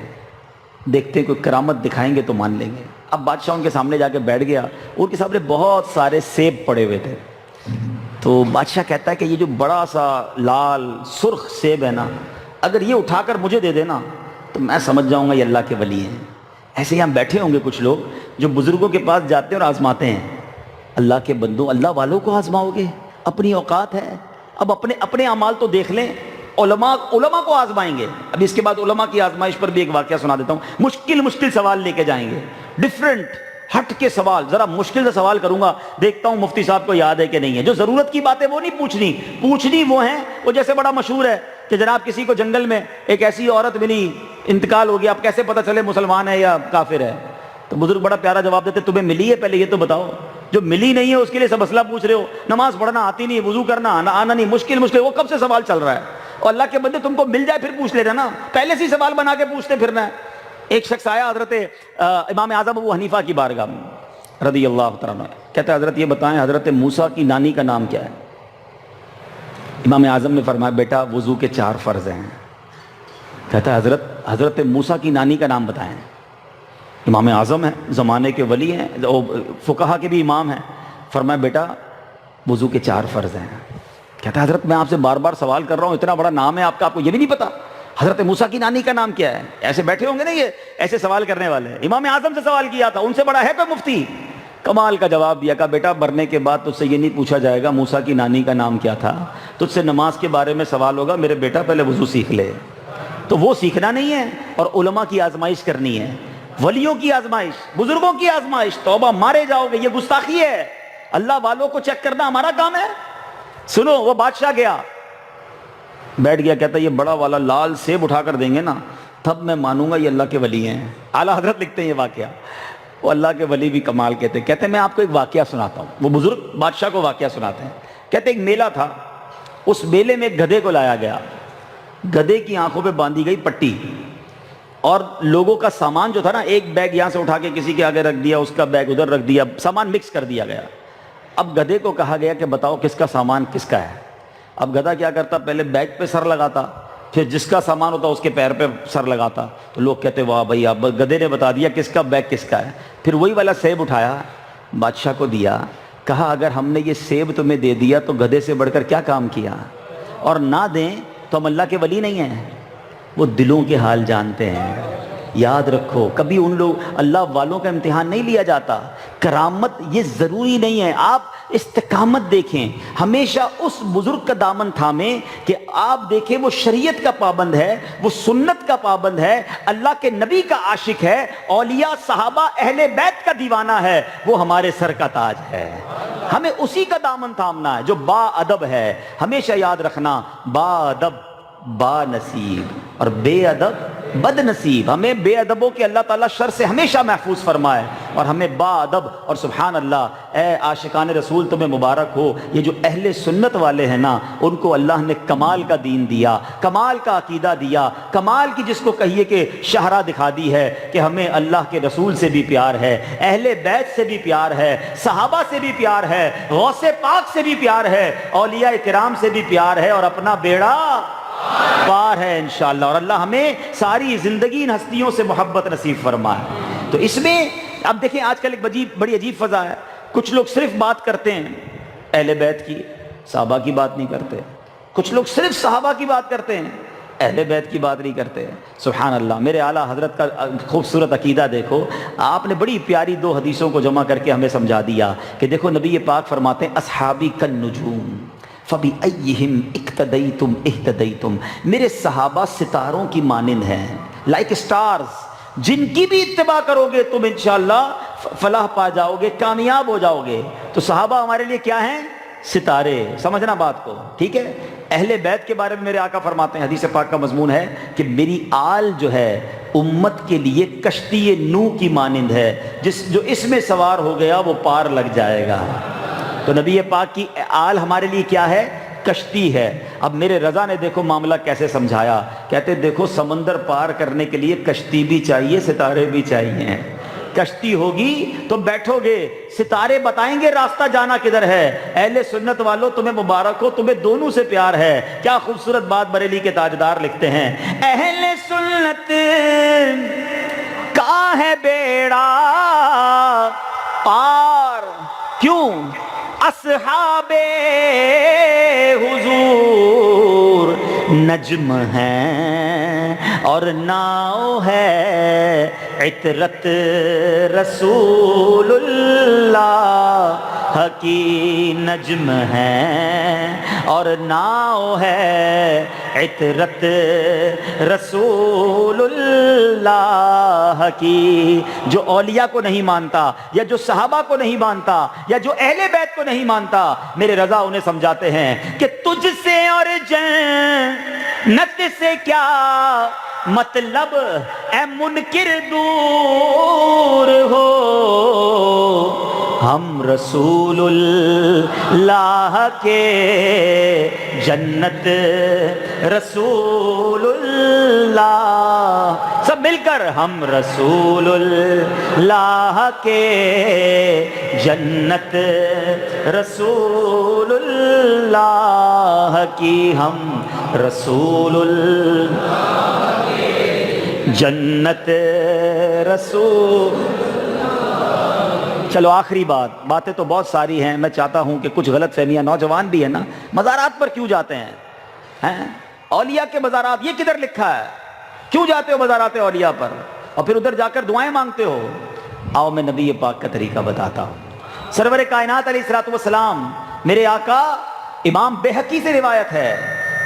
دیکھتے ہیں کوئی کرامت دکھائیں گے تو مان لیں گے۔ اب بادشاہ ان کے سامنے جا کے بیٹھ گیا، ان کے سامنے بہت سارے سیب پڑے ہوئے تھے۔ تو بادشاہ کہتا ہے کہ یہ جو بڑا سا لال سرخ سیب ہے نا، اگر یہ اٹھا کر مجھے دے دینا تو میں سمجھ جاؤں گا یہ اللہ کے ولی ہیں۔ ایسے ہی ہم بیٹھے ہوں گے کچھ لوگ جو بزرگوں کے پاس جاتے ہیں اور آزماتے ہیں۔ اللہ کے بندوں، اللہ والوں کو آزماؤ گے؟ اپنی اوقات ہے، اب اپنے اعمال تو دیکھ لیں۔ علماء کو آزمائیں گے۔ اب اس کے بعد علماء کی آزمائش پر بھی ایک واقعہ سنا دیتا ہوں۔ مشکل سوال لے کے جائیں گے، ڈیفرنٹ ہٹ کے سوال، ذرا مشکل سے سوال کروں گا، دیکھتا ہوں مفتی صاحب کو یاد ہے کہ نہیں ہے۔ جو ضرورت کی باتیں وہ نہیں پوچھنی وہ ہیں، وہ جیسے بڑا مشہور ہے کہ جناب کسی کو جنگل میں ایک ایسی عورت ملی، انتقال ہو گیا، اب کیسے پتہ چلے مسلمان ہے یا کافر ہے؟ تو بزرگ بڑا پیارا جواب دیتے، تمہیں ملی ہے پہلے یہ تو بتاؤ۔ جو ملی نہیں ہے اس کے لیے سب مسئلہ پوچھ رہے ہو، نماز پڑھنا آتی نہیں، وضو کرنا آنا نہیں، مشکل وہ کب سے سوال چل رہا ہے؟ اور اللہ کے بندے تم کو مل جائے پھر پوچھ لینا نا، پہلے سے سوال بنا کے پوچھتے پھرنا ہے۔ ایک شخص آیا حضرت امام اعظم ابو حنیفہ کی بارگاہ میں رضی اللہ تعالیٰ عنہ، کہتا ہے حضرت یہ بتائیں حضرت موسیٰ کی نانی کا نام کیا ہے؟ امام اعظم نے فرمایا بیٹا وضو کے 4 فرض ہیں۔ کہتا ہے حضرت موسیٰ کی نانی کا نام بتائیں۔ امام اعظم ہیں، زمانے کے ولی ہیں، فقہا کے بھی امام ہیں۔ فرمایا بیٹا وضو کے 4 فرض ہیں۔ کہتا ہے حضرت میں آپ سے بار بار سوال کر رہا ہوں، اتنا بڑا نام ہے آپ کا، آپ کو یہ بھی نہیں پتا حضرت موسیٰ کی نانی کا نام کیا ہے؟ ایسے بیٹھے ہوں گے نا یہ ایسے سوال کرنے والے، امام اعظم سے سوال کیا تھا، ان سے بڑا ہے کوئی مفتی؟ کمال کا جواب دیا، کہا بیٹا مرنے کے بعد تجھ سے یہ نہیں پوچھا جائے گا موسیٰ کی نانی کا نام کیا تھا، تجھ سے نماز کے بارے میں سوال ہوگا، میرے بیٹا پہلے وضو سیکھ لے۔ تو وہ سیکھنا نہیں ہے اور علماء کی آزمائش کرنی ہے، ولیوں کی آزمائش، بزرگوں کی آزمائش۔ توبہ، مارے جاؤ گے، یہ گستاخی ہے۔ اللہ والوں کو چیک کرنا ہمارا کام ہے۔ سنو، وہ بادشاہ گیا، بیٹھ گیا، کہتا ہے یہ بڑا والا لال سیب اٹھا کر دیں گے نا تب میں مانوں گا یہ اللہ کے ولی ہیں۔ اعلیٰ حضرت لکھتے ہیں یہ واقعہ، وہ اللہ کے ولی بھی کمال کہتے ہیں میں آپ کو ایک واقعہ سناتا ہوں۔ وہ بزرگ بادشاہ کو واقعہ سناتے ہیں، کہتے ہیں ایک میلہ تھا، اس میلے میں ایک گدھے کو لایا گیا، گدھے کی آنکھوں پہ باندھی گئی پٹی، اور لوگوں کا سامان جو تھا نا، ایک بیگ یہاں سے اٹھا کے کسی کے آگے رکھ دیا، اس کا بیگ ادھر رکھ دیا، سامان مکس کر دیا گیا۔ اب گدھے کو کہا گیا کہ بتاؤ کس کا سامان کس کا ہے۔ اب گدھا کیا کرتا، پہلے بیگ پہ سر لگاتا، پھر جس کا سامان ہوتا اس کے پیر پہ سر لگاتا، تو لوگ کہتے واہ بھائی اب گدھے نے بتا دیا کس کا بیگ کس کا ہے۔ پھر وہی والا سیب اٹھایا، بادشاہ کو دیا، کہا اگر ہم نے یہ سیب تمہیں دے دیا تو گدھے سے بڑھ کر کیا کام کیا، اور نہ دیں تو ہم اللہ کے ولی نہیں ہیں۔ وہ دلوں کے حال جانتے ہیں۔ یاد رکھو کبھی ان لوگ اللہ والوں کا امتحان نہیں لیا جاتا۔ کرامت یہ ضروری نہیں ہے، آپ استقامت دیکھیں، ہمیشہ اس بزرگ کا دامن تھامیں کہ آپ دیکھیں وہ شریعت کا پابند ہے، وہ سنت کا پابند ہے، اللہ کے نبی کا عاشق ہے، اولیاء صحابہ اہل بیت کا دیوانہ ہے، وہ ہمارے سر کا تاج ہے۔ ہمیں اسی کا دامن تھامنا ہے جو با ادب ہے۔ ہمیشہ یاد رکھنا، با ادب با نصیب اور بے ادب بد نصیب۔ ہمیں بے ادبوں کے اللہ تعالیٰ شر سے ہمیشہ محفوظ فرمائے، اور ہمیں با ادب، اور سبحان اللہ اے عاشقان رسول تمہیں مبارک ہو، یہ جو اہل سنت والے ہیں نا، ان کو اللہ نے کمال کا دین دیا، کمال کا عقیدہ دیا، کمال کی جس کو کہیے کہ شاہراہ دکھا دی ہے کہ ہمیں اللہ کے رسول سے بھی پیار ہے، اہل بیت سے بھی پیار ہے، صحابہ سے بھی پیار ہے، غوث پاک سے بھی پیار ہے، اولیاء کرام سے بھی پیار ہے، اور اپنا بیڑا پار ہے انشاءاللہ۔ اور اللہ ہمیں ساری زندگی ان ہستیوں سے محبت نصیب فرمائے۔ تو اس میں اب دیکھیں آج کل ایک بڑی عجیب فضا ہے، کچھ لوگ صرف بات کرتے ہیں اہل بیت کی، صحابہ کی بات نہیں کرتے، کچھ لوگ صرف صحابہ کی بات کرتے ہیں، اہل بیت کی بات نہیں کرتے۔ سبحان اللہ، میرے اعلیٰ حضرت کا خوبصورت عقیدہ دیکھو، آپ نے بڑی پیاری دو حدیثوں کو جمع کر کے ہمیں سمجھا دیا کہ دیکھو نبی پاک فرماتے ہیں اصحابی کالنجوم فَبِأَيِّهِمْ اِقْتَدَيْتُمْ اِهْتَدَيْتُمْ، میرے صحابہ ستاروں کی مانند ہیں، لائک سٹارز، جن کی بھی اتباع کرو گے تم انشاءاللہ فلاح پا جاؤ گے، کامیاب ہو جاؤ گے۔ تو صحابہ ہمارے لیے کیا ہیں؟ ستارے۔ سمجھنا بات کو، ٹھیک ہے۔ اہل بیت کے بارے میں میرے آقا فرماتے ہیں، حدیث پاک کا مضمون ہے کہ میری آل جو ہے امت کے لیے کشتی نوح کی مانند ہے، جو اس میں سوار ہو گیا وہ پار لگ جائے گا۔ تو نبی پاک کی آل ہمارے لیے کیا ہے؟ کشتی ہے۔ اب میرے رضا نے دیکھو معاملہ کیسے سمجھایا، کہتے دیکھو سمندر پار کرنے کے لیے کشتی بھی چاہیے، ستارے بھی چاہیے۔ کشتی ہوگی تو بیٹھو گے، ستارے بتائیں گے راستہ جانا کدھر ہے۔ اہل سنت والوں تمہیں مبارک ہو، تمہیں دونوں سے پیار ہے۔ کیا خوبصورت بات بریلی کے تاجدار لکھتے ہیں، اہل سنت کا ہے بیڑا پار، کیوں؟ اصحاب حضور نجم ہیں اور ناؤ ہے عطرت رسول اللہ کی، نجم ہیں اور ناؤ ہے عطرت رسول اللہ کی۔ جو اولیاء کو نہیں مانتا، یا جو صحابہ کو نہیں مانتا، یا جو اہل بیت کو نہیں مانتا، میرے رضا انہیں سمجھاتے ہیں کہ تجھ سے اور جنت سے کیا مطلب، اے منکر دور ہو، ہم رسول اللہ کے جنت رسول اللہ، سب مل کر ہم رسول اللہ کے جنت رسول اللہ کی، ہم رسول اللہ کی جنت رسول۔ چلو آخری باتیں تو بہت ساری ہیں، میں چاہتا ہوں کہ کچھ غلط فہمیاں، نوجوان بھی ہیں نا، مزارات پر کیوں جاتے ہیں؟ اولیاء کے مزارات، یہ کدھر لکھا ہے؟ کیوں جاتے ہو مزارات اولیاء پر اور پھر ادھر جا کر دعائیں مانگتے ہو؟ آؤ میں نبی پاک کا طریقہ بتاتا ہوں۔ سرور کائنات علیہ الصلوۃ والسلام، میرے آقا، امام بیہقی سے روایت ہے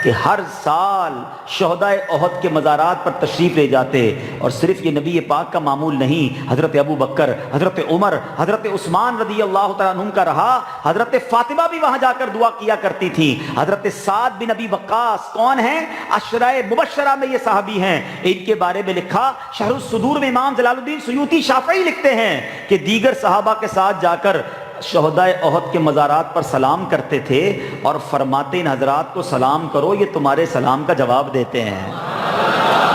کہ ہر سال شہدائے احد کے مزارات پر تشریف لے جاتے، اور صرف یہ نبی پاک کا معمول نہیں، حضرت ابو بکر، حضرت عمر، حضرت عثمان رضی اللہ تعالیٰ عنہم کا رہا، حضرت فاطمہ بھی وہاں جا کر دعا کیا کرتی تھی، حضرت سعد بن ابی وقاص کون ہیں؟ عشرۂ مبشرہ میں یہ صحابی ہیں، ان کے بارے میں لکھا شرح الصدور میں امام جلال الدین سیوطی شافعی لکھتے ہیں کہ دیگر صحابہ کے ساتھ جا کر شہدائے احد کے مزارات پر سلام کرتے تھے اور فرماتے ان حضرات کو سلام کرو، یہ تمہارے سلام کا جواب دیتے ہیں۔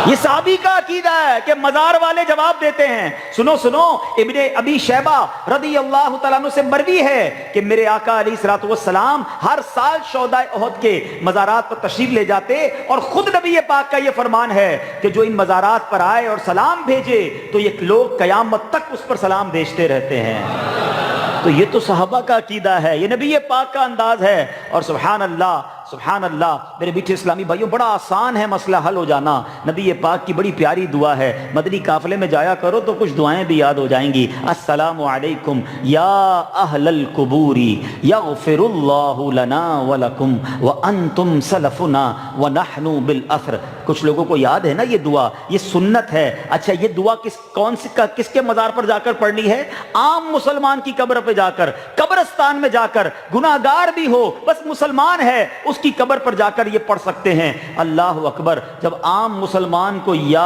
یہ صحابی کا عقیدہ ہے کہ مزار والے جواب دیتے ہیں۔ سنو سنو، ابن ابی شیبہ رضی اللہ تعالیٰ عنہ سے مروی ہے کہ میرے آقا علیہ الصلوۃ والسلام ہر سال شہدائے احد کے مزارات پر تشریف لے جاتے، اور خود نبی پاک کا یہ فرمان ہے کہ جو ان مزارات پر آئے اور سلام بھیجے تو یہ لوگ قیامت تک اس پر سلام بھیجتے رہتے ہیں۔ تو یہ تو صحابہ کا عقیدہ ہے، یہ نبی پاک کا انداز ہے، اور سبحان اللہ سبحان اللہ میرے میٹھے اسلامی بھائیوں، بڑا آسان ہے مسئلہ حل ہو جانا۔ نبی پاک کی بڑی پیاری دعا ہے، مدنی قافلے میں جایا کرو تو کچھ دعائیں بھی یاد ہو جائیں گی۔ السلام علیکم یا اہل القبور یغفر اللہ لنا ولکم وانتم سلفنا ونحن بالاثر۔ کچھ لوگوں کو یاد ہے نا یہ دعا، یہ سنت ہے۔ اچھا یہ دعا کس کے مزار پر جا کر پڑھنی ہے؟ عام مسلمان کی قبر پہ جا کر، قبرستان میں جا کر، گناہگار بھی ہو بس مسلمان ہے اس کی قبر پر جا کر یہ پڑھ سکتے ہیں۔ اللہ اکبر، جب عام مسلمان کو یا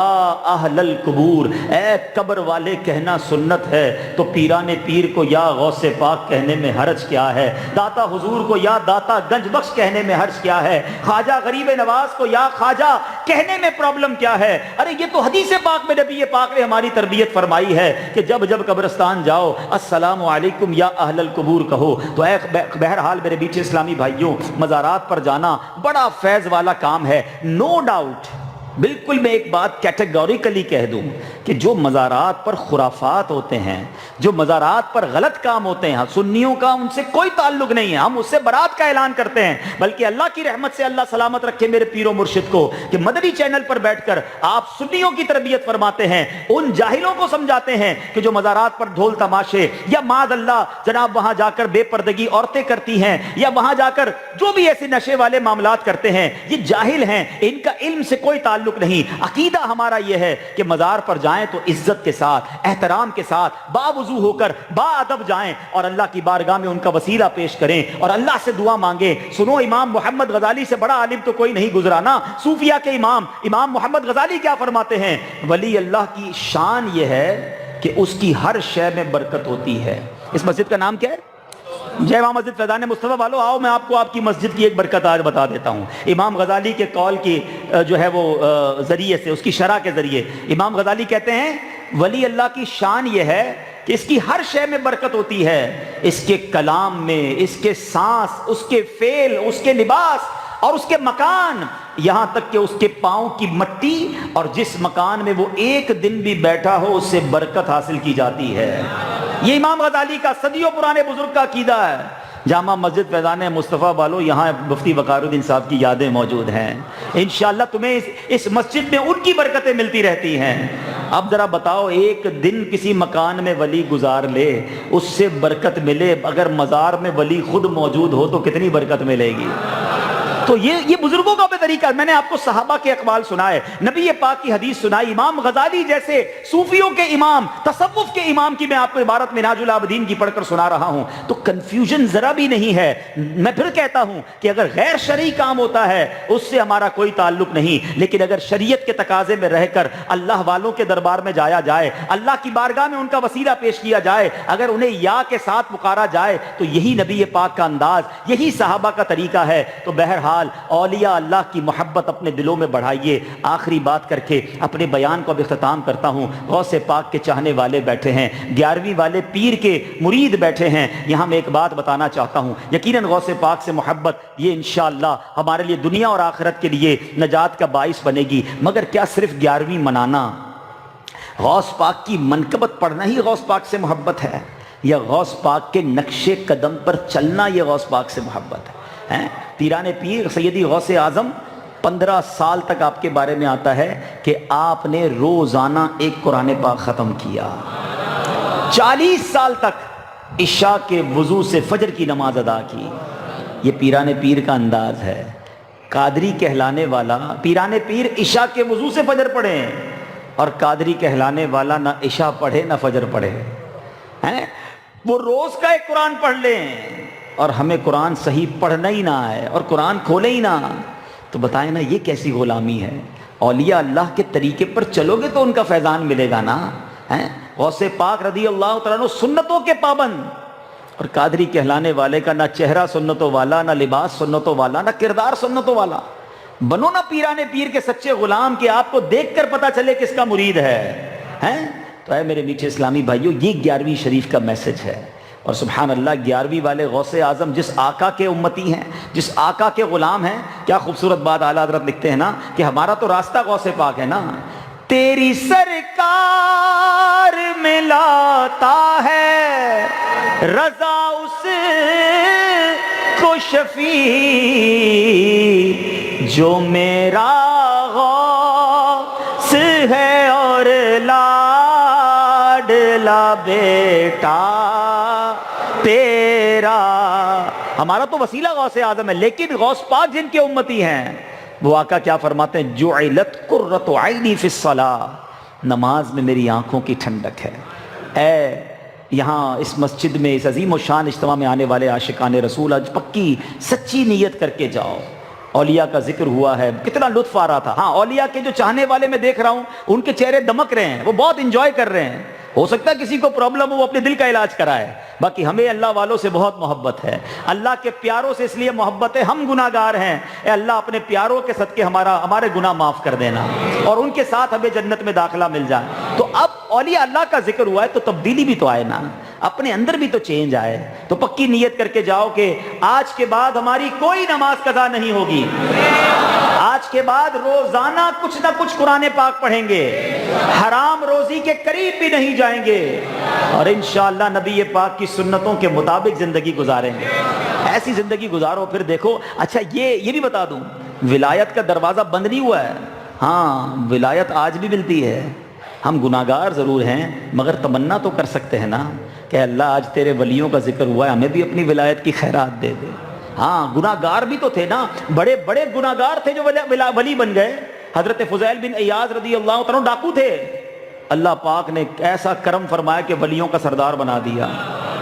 اہل القبور، اے قبر والے کہنا سنت ہے، تو پیران پیر کو یا غوث پاک کہنے میں حرج کیا ہے؟ داتا حضور کو یا داتا گنج بخش کہنے میں حرج کیا ہے؟ خواجہ غریب نواز کو یا خواجہ کہنے میں پرابلم کیا ہے؟ ارے یہ تو حدیث پاک میں نبی پاک نے ہماری تربیت فرمائی ہے کہ جب جب قبرستان جاؤ السلام علیکم یا اہل القبور کہو۔ تو اے بہرحال میرے بیٹھے اسلامی بھائیوں، مزارات پر جانا بڑا فیض والا کام ہے، نو ڈاؤٹ۔ بالکل میں ایک بات کیٹیگوریکلی کہہ دوں کہ جو مزارات پر خرافات ہوتے ہیں، جو مزارات پر غلط کام ہوتے ہیں، سنیوں کا ان سے کوئی تعلق نہیں ہے، ہم اس سے برات کا اعلان کرتے ہیں، بلکہ اللہ کی رحمت سے اللہ سلامت رکھے میرے پیر و مرشد کو کہ مدنی چینل پر بیٹھ کر آپ سنیوں کی تربیت فرماتے ہیں، ان جاہلوں کو سمجھاتے ہیں کہ جو مزارات پر ڈھول تماشے یا معاذ اللہ جناب وہاں جا کر بے پردگی عورتیں کرتی ہیں، یا وہاں جا کر جو بھی ایسے نشے والے معاملات کرتے ہیں، یہ جاہل ہیں، ان کا علم سے کوئی تعلق نہیں۔ عقیدہ ہمارا یہ ہے کہ مزار پر جائیں تو عزت کے ساتھ، احترام کے ساتھ، باوضو ہو کر با ادب جائیں اور اللہ کی بارگاہ میں ان کا وسیلہ پیش کریں اور اللہ سے دعا مانگیں۔ سنو، امام محمد غزالی سے بڑا عالم تو کوئی نہیں گزرا نا، صوفیہ کے امام محمد غزالی کیا فرماتے ہیں؟ ولی اللہ کی شان یہ ہے کہ اس کی ہر شے میں برکت ہوتی ہے۔ اس مسجد کا نام کیا ہے؟ جامع مسجد فیضان مصطفیٰ والو، آؤ میں آپ کو آپ کی مسجد کی ایک برکت آج بتا دیتا ہوں۔ امام غزالی کے قول کی جو ہے وہ ذریعے سے، اس کی شرح کے ذریعے امام غزالی کہتے ہیں ولی اللہ کی شان یہ ہے کہ اس کی ہر شے میں برکت ہوتی ہے، اس کے کلام میں، اس کے سانس، اس کے فعل، اس کے لباس اور اس کے مکان، یہاں تک کہ اس کے پاؤں کی مٹی، اور جس مکان میں وہ ایک دن بھی بیٹھا ہو اس سے برکت حاصل کی جاتی ہے۔ یہ امام غزالی کا صدیوں پرانے بزرگ کا عقیدہ ہے۔ جامع مسجد فیضان مصطفیٰ والو، یہاں مفتی وقار الدین صاحب کی یادیں موجود ہیں، انشاءاللہ تمہیں اس مسجد میں ان کی برکتیں ملتی رہتی ہیں۔ اب ذرا بتاؤ، ایک دن کسی مکان میں ولی گزار لے، اس سے برکت ملے، اگر مزار میں ولی خود موجود ہو تو کتنی برکت ملے گی؟ تو یہ بزرگوں کا بھی طریقہ ہے۔ میں نے آپ کو صحابہ کے اقوال سنائے، نبی پاک کی حدیث سنائی، امام غزالی جیسے صوفیوں کے امام، تصوف کے امام کی میں آپ کو عبارت منہاج العابدین کی پڑھ کر سنا رہا ہوں، تو کنفیوژن ذرا بھی نہیں ہے۔ میں پھر کہتا ہوں کہ اگر غیر شرعی کام ہوتا ہے اس سے ہمارا کوئی تعلق نہیں، لیکن اگر شریعت کے تقاضے میں رہ کر اللہ والوں کے دربار میں جایا جائے، اللہ کی بارگاہ میں ان کا وسیلہ پیش کیا جائے، اگر انہیں یا کے ساتھ پکارا جائے، تو یہی نبی پاک کا انداز، یہی صحابہ کا طریقہ ہے۔ تو بہرحال اولیاء اللہ کی محبت اپنے دلوں میں بڑھائیے۔ آخری بات کر کے اپنے بیان کو اب اختتام کرتا ہوں۔ غوث پاک کے چاہنے والے بیٹھے ہیں، 11ویں والے پیر کے مرید بیٹھے ہیں، یہاں میں ایک بات بتانا چاہتا ہوں۔ یقیناً غوث پاک سے محبت یہ انشاءاللہ ہمارے لیے دنیا اور آخرت کے لیے نجات کا باعث بنے گی، مگر کیا صرف 11ویں منانا، غوث پاک کی منقبت پڑھنا ہی غوث پاک سے محبت ہے؟ یا غوث پاک کے نقش قدم پر چلنا یہ غوث پاک سے محبت ہے؟ پیران پیر سیدی غوث اعظم 15 سال تک آپ کے بارے میں آتا ہے کہ آپ نے روزانہ ایک قرآن پاک ختم کیا، 40 سال تک عشاء کے وضو سے فجر کی نماز ادا کی۔ یہ پیران پیر کا انداز ہے۔ قادری کہلانے والا پیران پیر عشاء کے وضو سے فجر پڑھے اور قادری کہلانے والا نہ عشاء پڑھے نہ فجر پڑھے ہیں، وہ روز کا ایک قرآن پڑھ لیں اور ہمیں قرآن صحیح پڑھنا ہی نہ آئے اور قرآن کھولے ہی نہ، تو بتائیں نا یہ کیسی غلامی ہے؟ اولیاء اللہ کے طریقے پر چلو گے تو ان کا فیضان ملے گا نا، ہیں؟ غوث پاک رضی اللہ تعالیٰ عنہ سنتوں کے پابند، اور قادری کہلانے والے کا نہ چہرہ سنتوں والا، نہ لباس سنتوں والا، نہ کردار سنتوں والا۔ بنو نہ پیرانے پیر کے سچے غلام کہ آپ کو دیکھ کر پتہ چلے کس کا مرید ہے، ہیں؟ تو اے میرے میٹھے اسلامی بھائیو، یہ 11ویں شریف کا میسج ہے۔ اور سبحان اللہ 11ویں والے غوث اعظم جس آقا کے امتی ہیں، جس آقا کے غلام ہیں، کیا خوبصورت بات اعلیٰ حضرت لکھتے ہیں نا کہ ہمارا تو راستہ غوث پاک ہے نا، تیری سرکار میں لاتا ہے رضا اس کو شفیع جو میرا غوث ہے اور لاڈلا بیٹا تیرا۔ ہمارا تو وسیلہ غوث اعظم ہے، لیکن غوث پاک جن کے امتی ہیں وہ آقا کیا فرماتے ہیں؟ جعلت قرۃ عینی فی الصلاۃ، نماز میں میری آنکھوں کی ٹھنڈک ہے۔ اے یہاں اس مسجد میں اس عظیم و شان اجتماع میں آنے والے عاشقان رسول، آج پکی سچی نیت کر کے جاؤ۔ اولیاء کا ذکر ہوا ہے، کتنا لطف آ رہا تھا۔ ہاں اولیاء کے جو چاہنے والے میں دیکھ رہا ہوں ان کے چہرے دمک رہے ہیں، وہ بہت انجوائے کر رہے ہیں۔ ہو سکتا ہے کسی کو پرابلم ہو وہ اپنے دل کا علاج کرائے، باقی ہمیں اللہ والوں سے بہت محبت ہے، اللہ کے پیاروں سے اس لیے محبت ہے، ہم گناہ گار ہیں، اے اللہ اپنے پیاروں کے صدقے ہمارے گناہ معاف کر دینا اور ان کے ساتھ ہمیں جنت میں داخلہ مل جائے۔ تو اب اولیاء اللہ کا ذکر ہوا ہے تو تبدیلی بھی تو آئے نا، اپنے اندر بھی تو چینج آئے۔ تو پکی نیت کر کے جاؤ کہ آج کے بعد ہماری کوئی نماز قضا نہیں ہوگی، آج کے بعد روزانہ کچھ نہ کچھ قرآن پاک پڑھیں گے، حرام روزی کے قریب بھی نہیں جائیں گے، اور انشاءاللہ نبی پاک کی سنتوں کے مطابق زندگی گزاریں گے۔ ایسی زندگی گزارو، پھر دیکھو۔ اچھا یہ بھی بتا دوں، ولایت کا دروازہ بند نہیں ہوا ہے، ہاں ولایت آج بھی ملتی ہے۔ ہم گناہگار ضرور ہیں مگر تمنا تو کر سکتے ہیں نا کہ اللہ آج تیرے ولیوں کا ذکر ہوا ہے، ہمیں بھی اپنی ولایت کی خیرات دے دے۔ ہاں گناہگار بھی تو تھے نا، بڑے بڑے گناہگار تھے جو ولی بن گئے۔ حضرت فضیل بن عیاض رضی اللہ تعالیٰ ڈاکو تھے، اللہ پاک نے ایسا کرم فرمایا کہ ولیوں کا سردار بنا دیا۔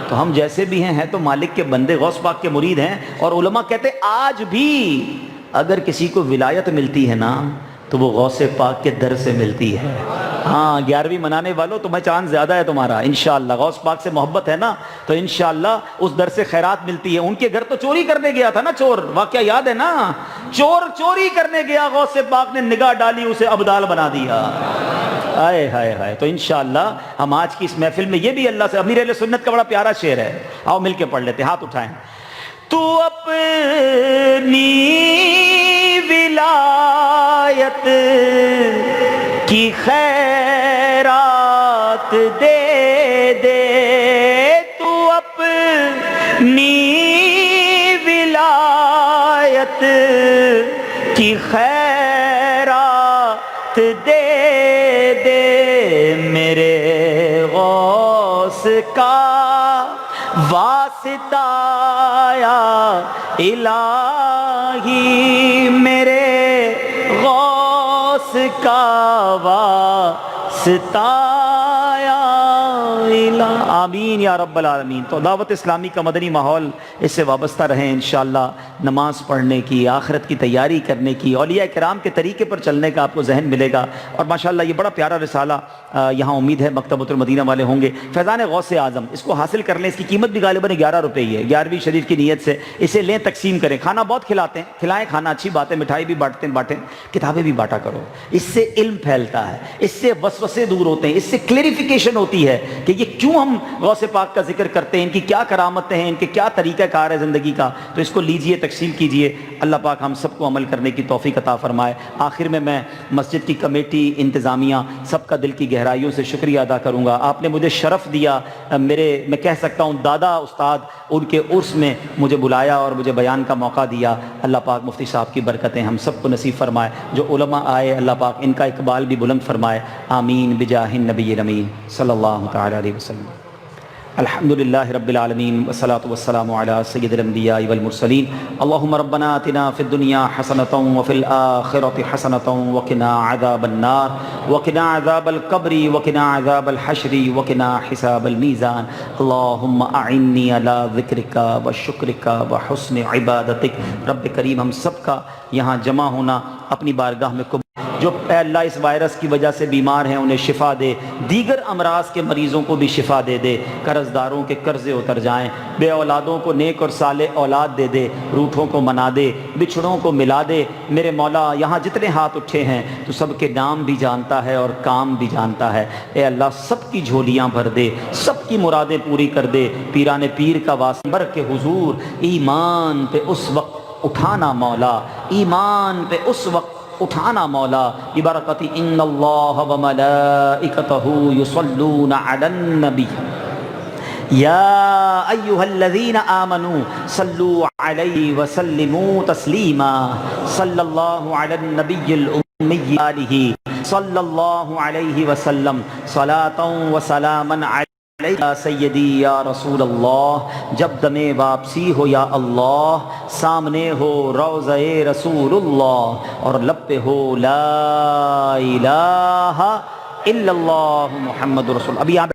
تو ہم جیسے بھی ہیں تو مالک کے بندے، غوث پاک کے مرید ہیں، اور علماء کہتے ہیں آج بھی اگر کسی کو ولایت ملتی ہے نا تو وہ غوث پاک کے در سے ملتی ہے۔ ہاں 11ویں منانے والوں تمہیں چاند زیادہ ہے تمہارا، انشاءاللہ غوث پاک سے محبت ہے نا تو انشاءاللہ اس در سے خیرات ملتی ہے۔ ان کے گھر تو چوری کرنے گیا تھا نا چور، واقعہ یاد ہے نا، چور چوری کرنے گیا، غوث پاک نے نگاہ ڈالی، اسے ابدال بنا دیا۔ ہائے ہائے ہائے۔ تو انشاءاللہ ہم آج کی اس محفل میں یہ بھی اللہ سے، امیر اہل سنت کا بڑا پیارا شعر ہے، آؤ مل کے پڑھ لیتے، ہاتھ اٹھائیں۔ تو اپنی ولایت کی خیرات دے دے، تو اپنی ولایت کی خیرات دے دے، میرے غوث کا واسطہ یا الہی، میرے غوث کا واسطہ یا الہی، آمین یا رب العالمین۔ تو دعوت اسلامی کا مدنی ماحول اس سے وابستہ رہیں انشاءاللہ، نماز پڑھنے کی، آخرت کی تیاری کرنے کی، اولیاء کرام کے طریقے پر چلنے کا آپ کو ذہن ملے گا۔ اور ماشاءاللہ یہ بڑا پیارا رسالہ یہاں امید ہے مکتبۃ المدینہ والے ہوں گے، فیضان غوث اعظم، اس کو حاصل کر لیں، اس کی قیمت بھی غالباً 11 روپے ہی ہے، 11ویں شریف کی نیت سے اسے لیں، تقسیم کریں۔ کھانا بہت کھلاتے ہیں، کھلائیں، کھانا اچھی بات ہے، مٹھائی بھی بانٹیں، کتابیں بھی بانٹا کرو، اس سے علم پھیلتا ہے، اس سے وسوسے دور ہوتے ہیں، اس سے کلیریفیکیشن ہوتی ہے کہ یہ کیوں ہم غوث پاک کا ذکر کرتے ہیں، ان کی کیا کرامتیں ہیں، ان کے کیا طریقہ کار ہے زندگی کا۔ تو اس کو لیجئے، تقسیم کیجئے، اللہ پاک ہم سب کو عمل کرنے کی توفیق عطا فرمائے۔ آخر میں مسجد کی کمیٹی، انتظامیہ، سب کا دل کی گہرائیوں سے شکریہ ادا کروں گا۔ آپ نے مجھے شرف دیا، میں کہہ سکتا ہوں دادا استاد ان کے عرس میں مجھے بلایا اور مجھے بیان کا موقع دیا۔ اللہ پاک مفتی صاحب کی برکتیں ہم سب کو نصیب فرمائے، جو علماء آئے اللہ پاک ان کا اقبال بھی بلند فرمائے، آمین بجاہ النبی الامین صلی اللہ تعالی علیہ وسلم۔ الحمدللہ رب العالمین والصلاة والسلام علی سید الانبیاء والمرسلین اللہم ربنا آتنا فی الدنیا حسنۃ وفی الآخرۃ حسنۃ وقنا عذاب النار وقنا عذاب القبر وقنا عذاب الحشر وقنا حساب المیزان اللہم اعنی علی ذکرک وشکرک وحسن عبادتک۔ رب کریم ہم سب کا یہاں جمع ہونا اپنی بارگاہ میں قبول، جو اے اللہ اس وائرس کی وجہ سے بیمار ہیں انہیں شفا دے، دیگر امراض کے مریضوں کو بھی شفا دے دے، قرض داروں کے قرضے اتر جائیں، بے اولادوں کو نیک اور صالح اولاد دے دے، روٹھوں کو منا دے، بچھڑوں کو ملا دے۔ میرے مولا یہاں جتنے ہاتھ اٹھے ہیں تو سب کے نام بھی جانتا ہے اور کام بھی جانتا ہے، اے اللہ سب کی جھولیاں بھر دے، سب کی مرادیں پوری کر دے۔ پیران پیر کا واسطہ کے حضور ایمان پہ اس وقت اٹھانا مولا، ایمان پہ اس وقت اٹھانا مولا، ببرکت ان اللہ وملائکتہ یصلون علی النبی یا ایہا الذین آمنوا صلوا علیہ وسلموا تسلیما، صلی اللہ علی النبی الأمی آلہ صلی اللہ علیہ وسلم صلاۃ و سلاما علیہ سیدی یا رسول اللہ۔ جب دم واپسی ہو یا اللہ، سامنے ہو روضہ رسول اللہ، اور لب پہ ہو لا الہ الا اللہ محمد رسول۔ ابھی